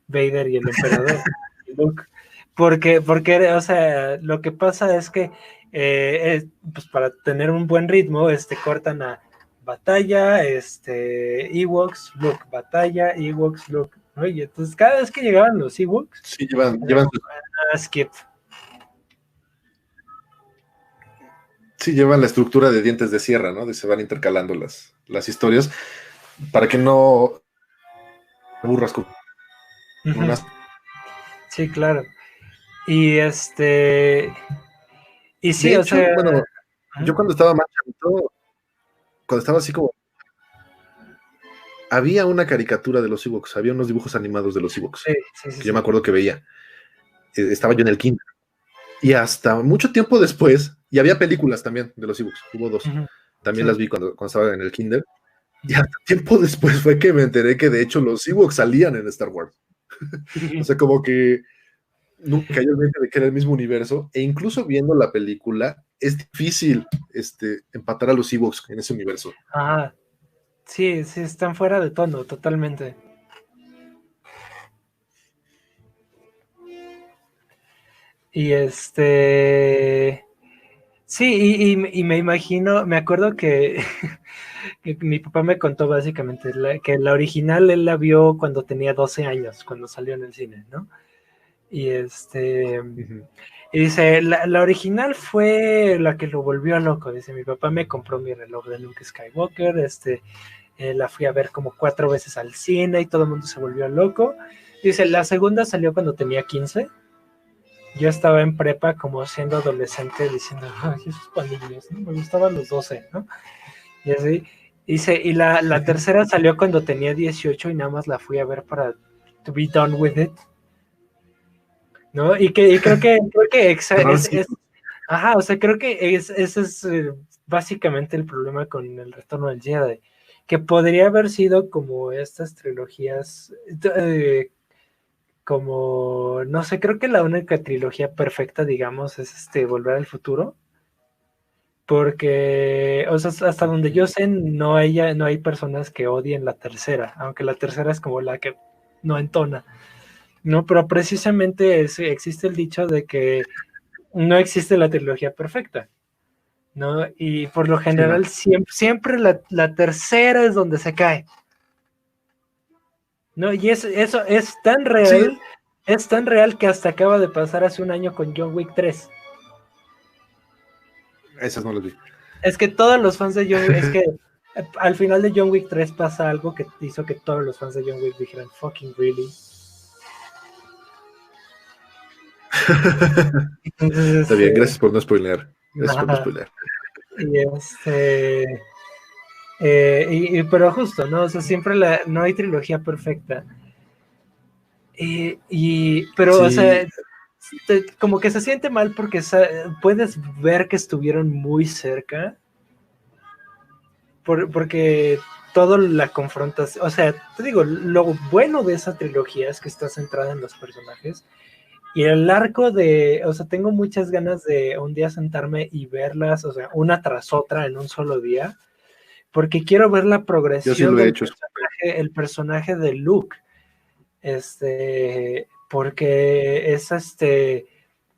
Vader y el emperador, y Luke. Porque, o sea, lo que pasa es que pues para tener un buen ritmo, cortan a batalla, Ewoks, Luke, batalla, Ewoks, Luke, ¿no? Y entonces cada vez que llegaban los Ewoks, Sí, llevan skip. sí, llevan la estructura de dientes de sierra, ¿no? De se van intercalando las historias para que no aburras con unas. Sí, claro. Y y sí, De o hecho, sea, bueno, yo cuando estaba más chavito, cuando estaba así como, había una caricatura de los Ewoks, había unos dibujos animados de los Ewoks, sí, sí, sí, que yo me sí. acuerdo que veía. Estaba yo en el kinder. Y hasta mucho tiempo después, y había películas también de los Ewoks, hubo dos. Ujú, También sí. las vi cuando estaba en el kinder. Y Ujú. hasta tiempo después fue que me enteré que de hecho los Ewoks salían en Star Wars. O sea, como que nunca cayó el mente de que era el mismo universo. E incluso viendo la película, es difícil empatar a los Ewoks en ese universo. Ajá, sí, sí, están fuera de tono, totalmente. Y sí, y me imagino, me acuerdo que, que mi papá me contó básicamente que la original él la vio cuando tenía 12 años, cuando salió en el cine, ¿no? Y Ujú. y dice, la original fue la que lo volvió loco. Dice, mi papá me compró mi reloj de Luke Skywalker, la fui a ver como 4 veces al cine y todo el mundo se volvió loco. Dice, la segunda salió cuando tenía 15. Yo estaba en prepa como siendo adolescente diciendo, ay, eso es para niños, ¿no? Me gustaban los 12, ¿no? Y así. Dice, y la tercera salió cuando tenía 18 y nada más la fui a ver para to be done with it. ¿no? Y creo que Raro, ajá, o sea, creo que ese es básicamente el problema con el Retorno del Jedi, que podría haber sido como estas trilogías, como, no sé, creo que la única trilogía perfecta, digamos, es Volver al Futuro, porque, o sea, hasta donde yo sé, no hay personas que odien la tercera, aunque la tercera es como la que no entona, ¿no? Pero precisamente existe el dicho de que no existe la trilogía perfecta, ¿no? Y por lo sí, no. general siempre la tercera es donde se cae, ¿no? Y eso Sí, es tan real que hasta acaba de pasar hace un año con John Wick 3. esas no las vi. Es que todos los fans de John Wick, es que al final de John Wick 3 pasa algo que hizo que todos los fans de John Wick dijeran, fucking really. Está Entonces, bien, gracias por no spoilear. Gracias por no nada. spoilear. Y pero justo, ¿no? O sea, siempre no hay trilogía perfecta. Pero, o Sí, sea, como que se siente mal porque puedes ver que estuvieron muy cerca, porque todo la confrontación, o sea, te digo, lo bueno de esa trilogía es que está centrada en los personajes y el arco o sea, tengo muchas ganas de un día sentarme y verlas, o sea, una tras otra en un solo día, porque quiero ver la yo sí progresión lo he del hecho. personaje, el personaje de Luke, porque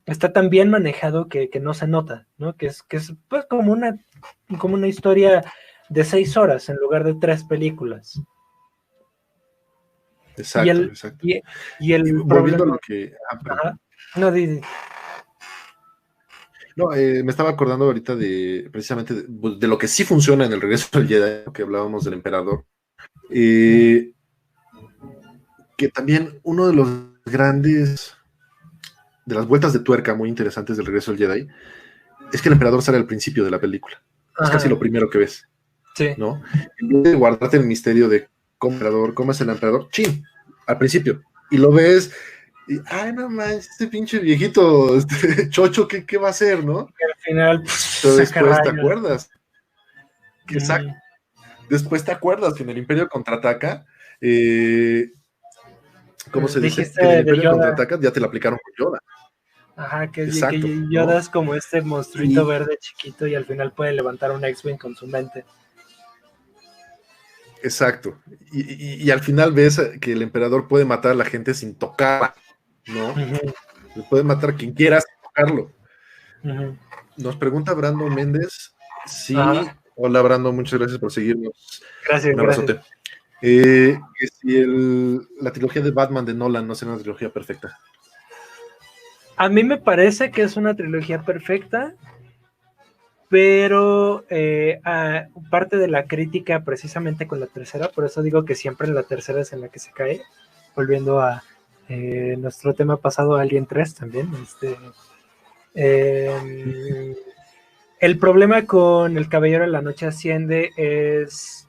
está tan bien manejado que no se nota, ¿no? Que es pues, como una historia de 6 horas en lugar de 3 películas. Y Exacto, el, exacto. y, y Y el volviendo a problema, lo que. Ah, perdón. ajá, no, No, me estaba acordando ahorita de precisamente de lo que sí funciona en el regreso del Jedi, que hablábamos del emperador. Eh, que también uno de los grandes, de las vueltas de tuerca muy interesantes del regreso del Jedi, es que el emperador sale al principio de la película. Es casi lo ajá, primero que ves, sí, ¿no? En vez de guardarte el misterio de cómo es el emperador, chin, al principio. Y lo ves, y, ay, no manches, este pinche viejito chocho, ¿qué va a hacer, no? al final Pero saca después te rayos. acuerdas, que Ujú. después te acuerdas que en el Imperio Contraataca, eh, ¿cómo se dice? Que en el Dijiste de Imperio Yoda, Contraataca ya te la aplicaron con Yoda. ajá, que Exacto, Yoda ¿no? es como este monstruito Y verde chiquito y al final puede levantar un X-Wing con su mente. exacto. Y al final ves que el emperador puede matar a la gente sin tocar, ¿no? Ujú, Le puede matar a quien quiera sin tocarlo. ujú. Nos pregunta Brandon Méndez. Sí, Ajá, hola Brandon, muchas gracias por seguirnos. gracias, Un gracias. abrazote. Que si la trilogía de Batman de Nolan no será una trilogía perfecta. A mí me parece que es una trilogía perfecta, pero parte de la crítica precisamente con la tercera, por eso digo que siempre la tercera es en la que se cae, volviendo a nuestro tema pasado, Alien 3 también. Eh, el problema con El Caballero de la Noche Asciende es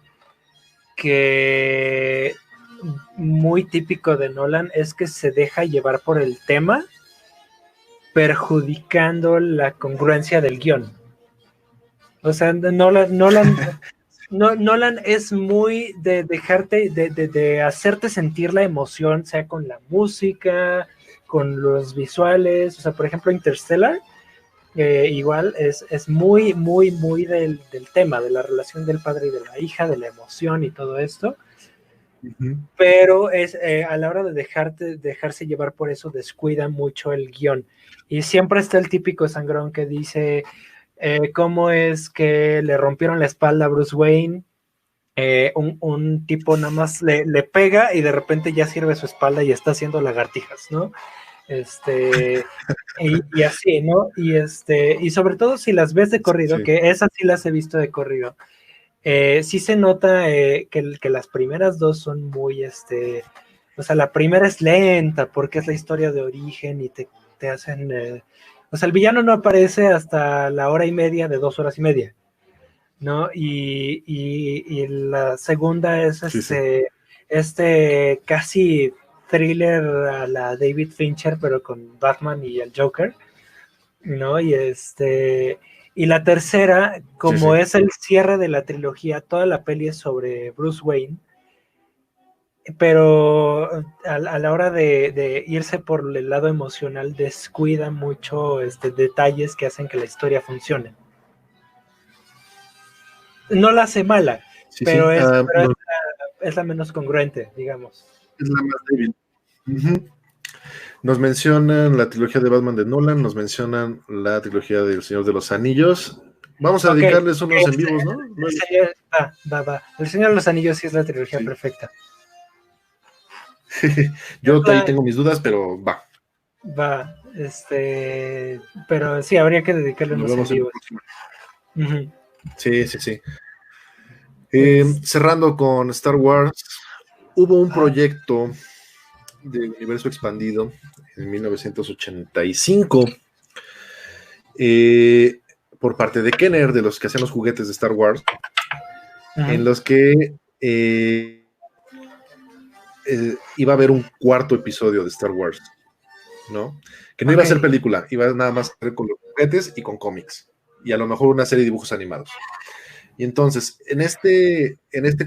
que muy típico de Nolan es que se deja llevar por el tema, perjudicando la congruencia del guión. O sea, Nolan es muy de dejarte, de hacerte sentir la emoción, sea con la música, con los visuales. O sea, por ejemplo, Interstellar, igual es muy, muy, muy del tema, de la relación del padre y de la hija, de la emoción y todo esto. Ujú. Pero a la hora de dejarse llevar por eso, descuida mucho el guión. Y siempre está el típico sangrón que dice cómo es que le rompieron la espalda a Bruce Wayne. Un tipo nada más le pega y de repente ya sirve su espalda y está haciendo lagartijas, ¿no? Y así, ¿no? Y sobre todo si las ves de corrido, Sí. que esas sí las he visto de corrido, sí se nota que las primeras dos son muy, o sea, la primera es lenta porque es la historia de origen y te hacen, o sea, el villano no aparece hasta la hora y media de 2 horas y media, ¿no? Y la segunda es Sí, sí. casi thriller a la David Fincher, pero con Batman y el Joker, ¿no? Y la tercera, como sí. es el cierre de la trilogía, toda la peli es sobre Bruce Wayne, pero a la hora de irse por el lado emocional descuida mucho detalles que hacen que la historia funcione. No la hace mala, Sí, pero sí. es la menos congruente, digamos. Es la más débil. Ujú. Nos mencionan la trilogía de Batman de Nolan, nos mencionan la trilogía del Señor de los Anillos. Vamos a Ok, dedicarles unos en vivos, ¿no? el señor, va. El Señor de los Anillos sí es la trilogía Sí. perfecta. Yo ahí tengo mis dudas, pero va. Va, pero sí, habría que dedicarle Nos unos en vemos en la vivos. próxima. Uh-huh. Sí, sí, sí. Es, Cerrando con Star Wars, hubo un ah, proyecto de universo expandido en 1985 por parte de Kenner, de los que hacían los juguetes de Star Wars, en los que iba a haber un cuarto episodio de Star Wars, ¿no? Que no iba a ser película, iba nada más a ser con los juguetes y con cómics, y a lo mejor una serie de dibujos animados. Y entonces, en este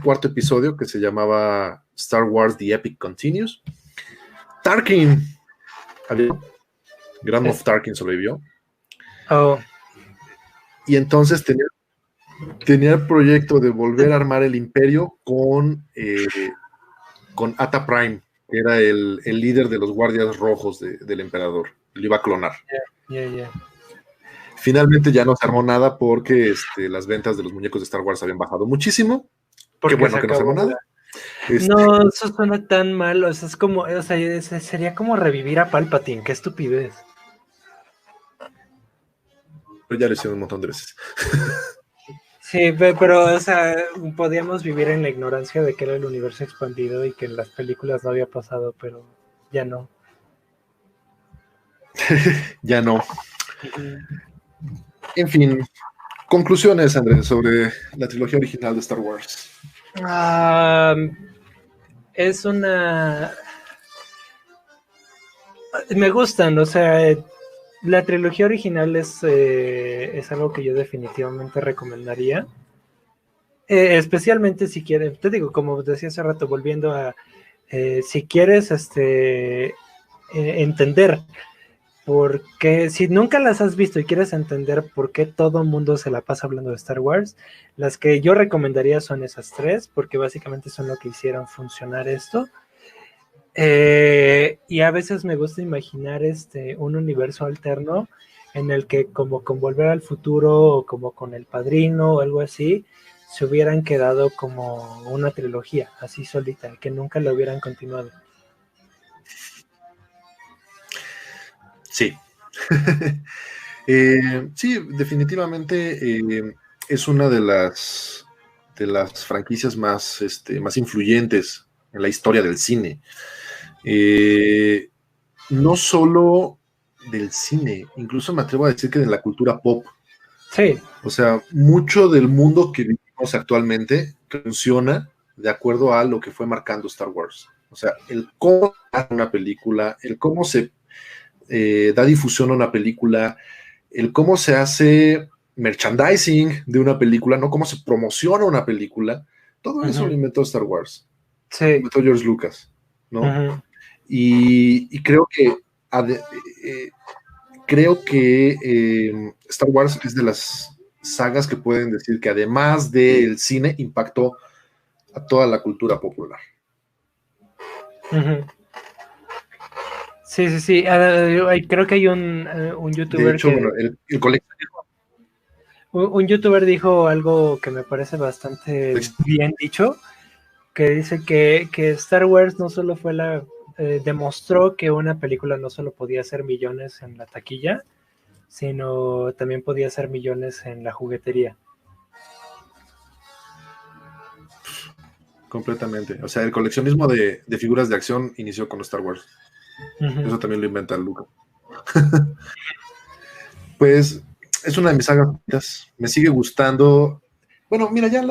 cuarto episodio, que se llamaba Star Wars The Epic Continues, Tarkin, Grand Moff Tarkin sobrevivió. Oh. Y entonces tenía el proyecto de volver a armar el imperio con Atta Prime, que era el líder de los guardias rojos del emperador. Lo iba a clonar. Yeah. Finalmente ya no se armó nada porque las ventas de los muñecos de Star Wars habían bajado muchísimo. Qué bueno que no se armó nada. No, eso suena tan mal. O sea, es como, o sea, sería como revivir a Palpatine. Qué estupidez. Pero ya lo hicieron un montón de veces. Sí, pero, o sea, podíamos vivir en la ignorancia de que era el universo expandido y que en las películas no había pasado, pero ya no. Ya no. En fin, conclusiones, Andrés, sobre la trilogía original de Star Wars. Es una... Me gustan, o sea, la trilogía original es algo que yo definitivamente recomendaría. Especialmente si quieres, te digo, como decía hace rato, volviendo a si quieres entender por qué, si nunca las has visto y quieres entender por qué todo el mundo se la pasa hablando de Star Wars, las que yo recomendaría son esas tres, porque básicamente son lo que hicieron funcionar esto. Y a veces me gusta imaginar un universo alterno en el que, como con Volver al Futuro o como con El Padrino o algo así, se hubieran quedado como una trilogía así solita, que nunca la hubieran continuado. Sí. Sí, definitivamente es una de las franquicias más, más influyentes en la historia del cine. No solo del cine, incluso me atrevo a decir que de la cultura pop. Sí. O sea, mucho del mundo que vivimos actualmente funciona de acuerdo a lo que fue marcando Star Wars. O sea, el cómo una película, el cómo se da difusión a una película, el cómo se hace merchandising de una película, no cómo se promociona una película, todo eso lo inventó Star Wars. Sí. Lo inventó George Lucas, ¿no? Y creo que Star Wars es de las sagas que pueden decir que además del cine impactó a toda la cultura popular. Sí. Creo que hay un youtuber. De hecho, bueno, el coleccionismo. Un youtuber dijo algo que me parece bastante bien dicho, que dice que Star Wars no solo fue demostró que una película no solo podía hacer millones en la taquilla, sino también podía hacer millones en la juguetería. Completamente. O sea, el coleccionismo de figuras de acción inició con Star Wars. Eso también lo inventa Lucas. Pues es una de mis sagas. Me sigue gustando. Bueno, mira, ya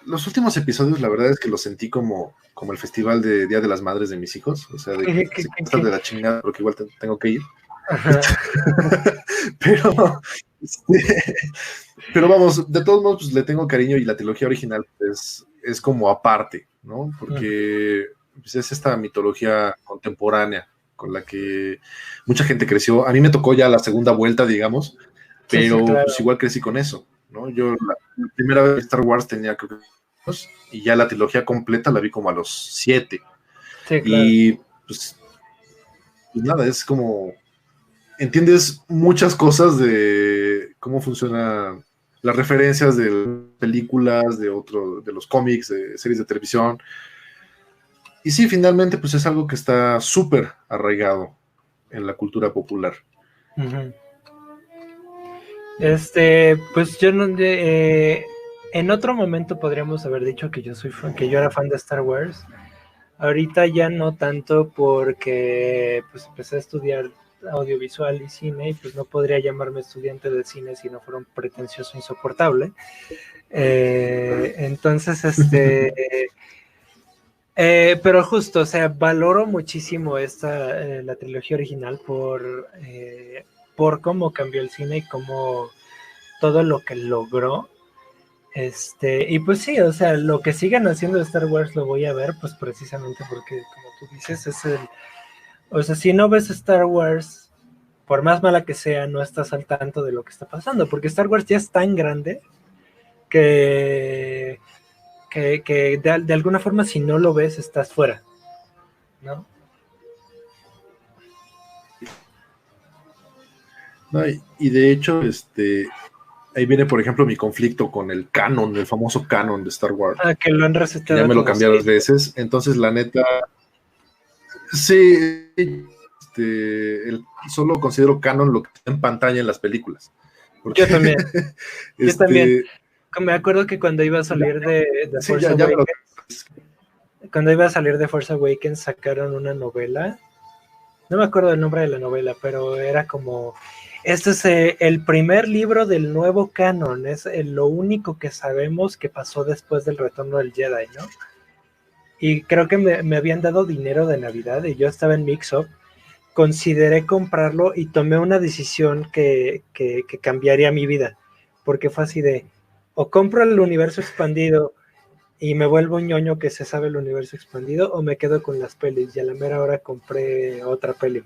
los últimos episodios, la verdad es que los sentí como el festival de Día de las Madres de mis hijos, o sea, de que se están de la chingada, porque igual tengo que ir. pero, pero vamos, de todos modos, pues le tengo cariño y la trilogía original es como aparte, ¿no? Porque pues, es esta mitología contemporánea con la que mucha gente creció. A mí me tocó ya la segunda vuelta, digamos, pero sí, claro. Pues igual crecí con eso, ¿no? Yo la primera vez Star Wars tenía creo que y ya la trilogía completa la vi como a los 7. Sí, claro. Y pues nada, es como entiendes muchas cosas de cómo funcionan las referencias de películas, de los cómics, de series de televisión. Y sí, finalmente pues es algo que está súper arraigado en la cultura popular. Uh-huh. Pues yo no en otro momento podríamos haber dicho que yo era fan de Star Wars. Ahorita ya no tanto porque pues empecé a estudiar audiovisual y cine y pues no podría llamarme estudiante de cine si no fuera un pretencioso insoportable. Entonces, pero justo, o sea, valoro muchísimo la trilogía original por cómo cambió el cine y cómo todo lo que logró. Y pues sí, o sea, lo que sigan haciendo de Star Wars lo voy a ver, pues precisamente porque, como tú dices, o sea, si no ves Star Wars, por más mala que sea, no estás al tanto de lo que está pasando, porque Star Wars ya es tan grande que de alguna forma si no lo ves, estás fuera, ¿no? No, y de hecho, ahí viene, por ejemplo, mi conflicto con el canon, el famoso canon de Star Wars. Que lo han resetado. Ya me lo cambié dos veces. Entonces, la neta, sí, solo considero canon lo que está en pantalla en las películas. Porque, yo también. Yo también. Me acuerdo que cuando iba a salir de Force Awakens, cuando iba a salir de Force Awakens sacaron una novela. No me acuerdo del nombre de la novela, pero era como... Este es el primer libro del nuevo canon, es lo único que sabemos que pasó después del retorno del Jedi, ¿no? Y creo que me habían dado dinero de Navidad y yo estaba en Mix-Up, consideré comprarlo y tomé una decisión que cambiaría mi vida, porque fue así de, o compro el universo expandido y me vuelvo un ñoño que se sabe el universo expandido, o me quedo con las pelis, y a la mera hora compré otra peli.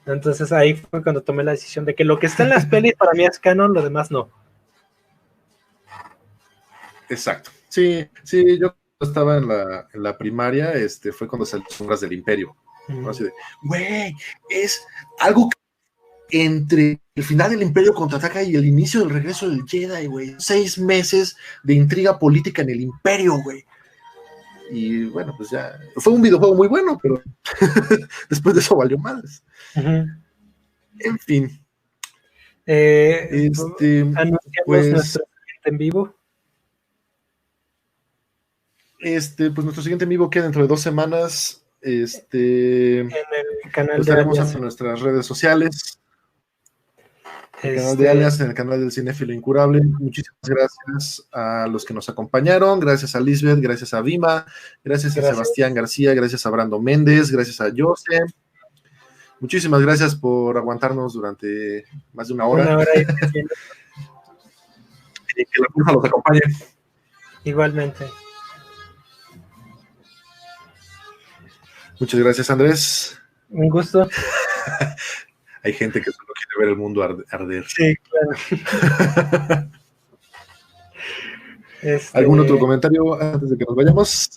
Entonces ahí fue cuando tomé la decisión de que lo que está en las pelis para mí es canon, lo demás no. Exacto. Sí, yo estaba en la primaria, fue cuando salieron las Sombras del Imperio. Así de, güey, es algo que entre el final del Imperio Contraataca y el inicio del regreso del Jedi, güey. 6 meses de intriga política en el Imperio, güey. Y bueno, pues ya, fue un videojuego muy bueno, pero después de eso valió madres. Uh-huh. En fin. Anunciamos pues, nuestro siguiente en vivo. Pues nuestro siguiente en vivo queda dentro de 2 semanas. En el canal estaremos en nuestras redes sociales. El canal de Alias, en el canal del Cinéfilo Incurable. Muchísimas gracias a los que nos acompañaron, gracias a Lisbeth, gracias a Vima, gracias a Sebastián García, gracias a Brando Méndez, gracias a Jose. Muchísimas gracias por aguantarnos durante más de una hora. Una hora y que la fuerza los acompañe. Igualmente. Muchas gracias, Andrés. Un gusto. Hay gente que solo quiere ver el mundo arder. Sí, claro. ¿Algún otro comentario antes de que nos vayamos?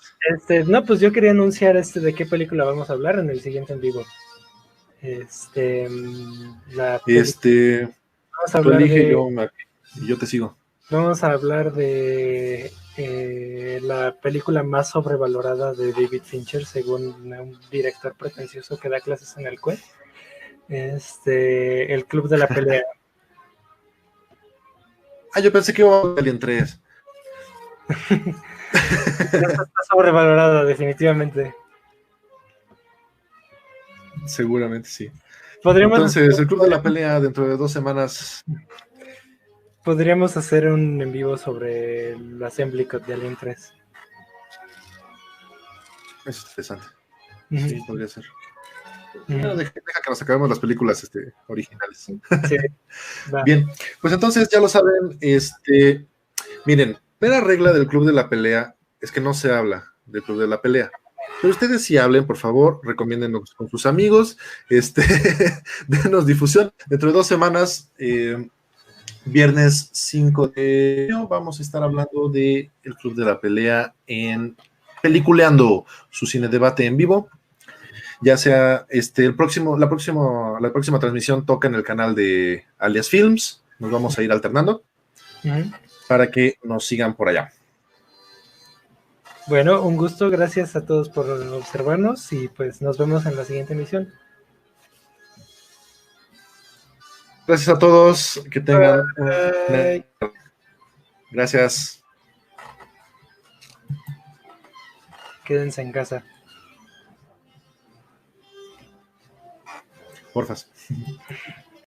No, pues yo quería anunciar de qué película vamos a hablar en el siguiente en vivo. Vamos a hablar yo te sigo. Vamos a hablar de la película más sobrevalorada de David Fincher, según un director pretencioso que da clases en el CUE. El Club de la Pelea. Yo pensé que iba a Alien 3. Está sobrevalorada, definitivamente. Seguramente sí. Podríamos Entonces, el Club de la Pelea dentro de 2 semanas. podríamos hacer un en vivo sobre el Assembly Cut de Alien 3. Es interesante. Ujú. Sí, podría ser. Ujú. Deja que nos acabemos las películas originales. Sí, va. Bien, pues entonces ya lo saben, miren, la regla del Club de la Pelea es que no se habla del Club de la Pelea. Pero ustedes sí hablen, por favor, recomiéndenos con sus amigos, denos difusión. Dentro de 2 semanas, viernes 5 de enero, vamos a estar hablando de el Club de la Pelea en Peliculeando, su cine debate en vivo. Ya sea la próxima transmisión toca en el canal de Alias Films. Nos vamos a ir alternando Ujú. para que nos sigan por allá. Bueno, un gusto, gracias a todos por observarnos y pues nos vemos en la siguiente emisión. Gracias a todos, que tengan Bye. Gracias. Quédense en casa. Porfas.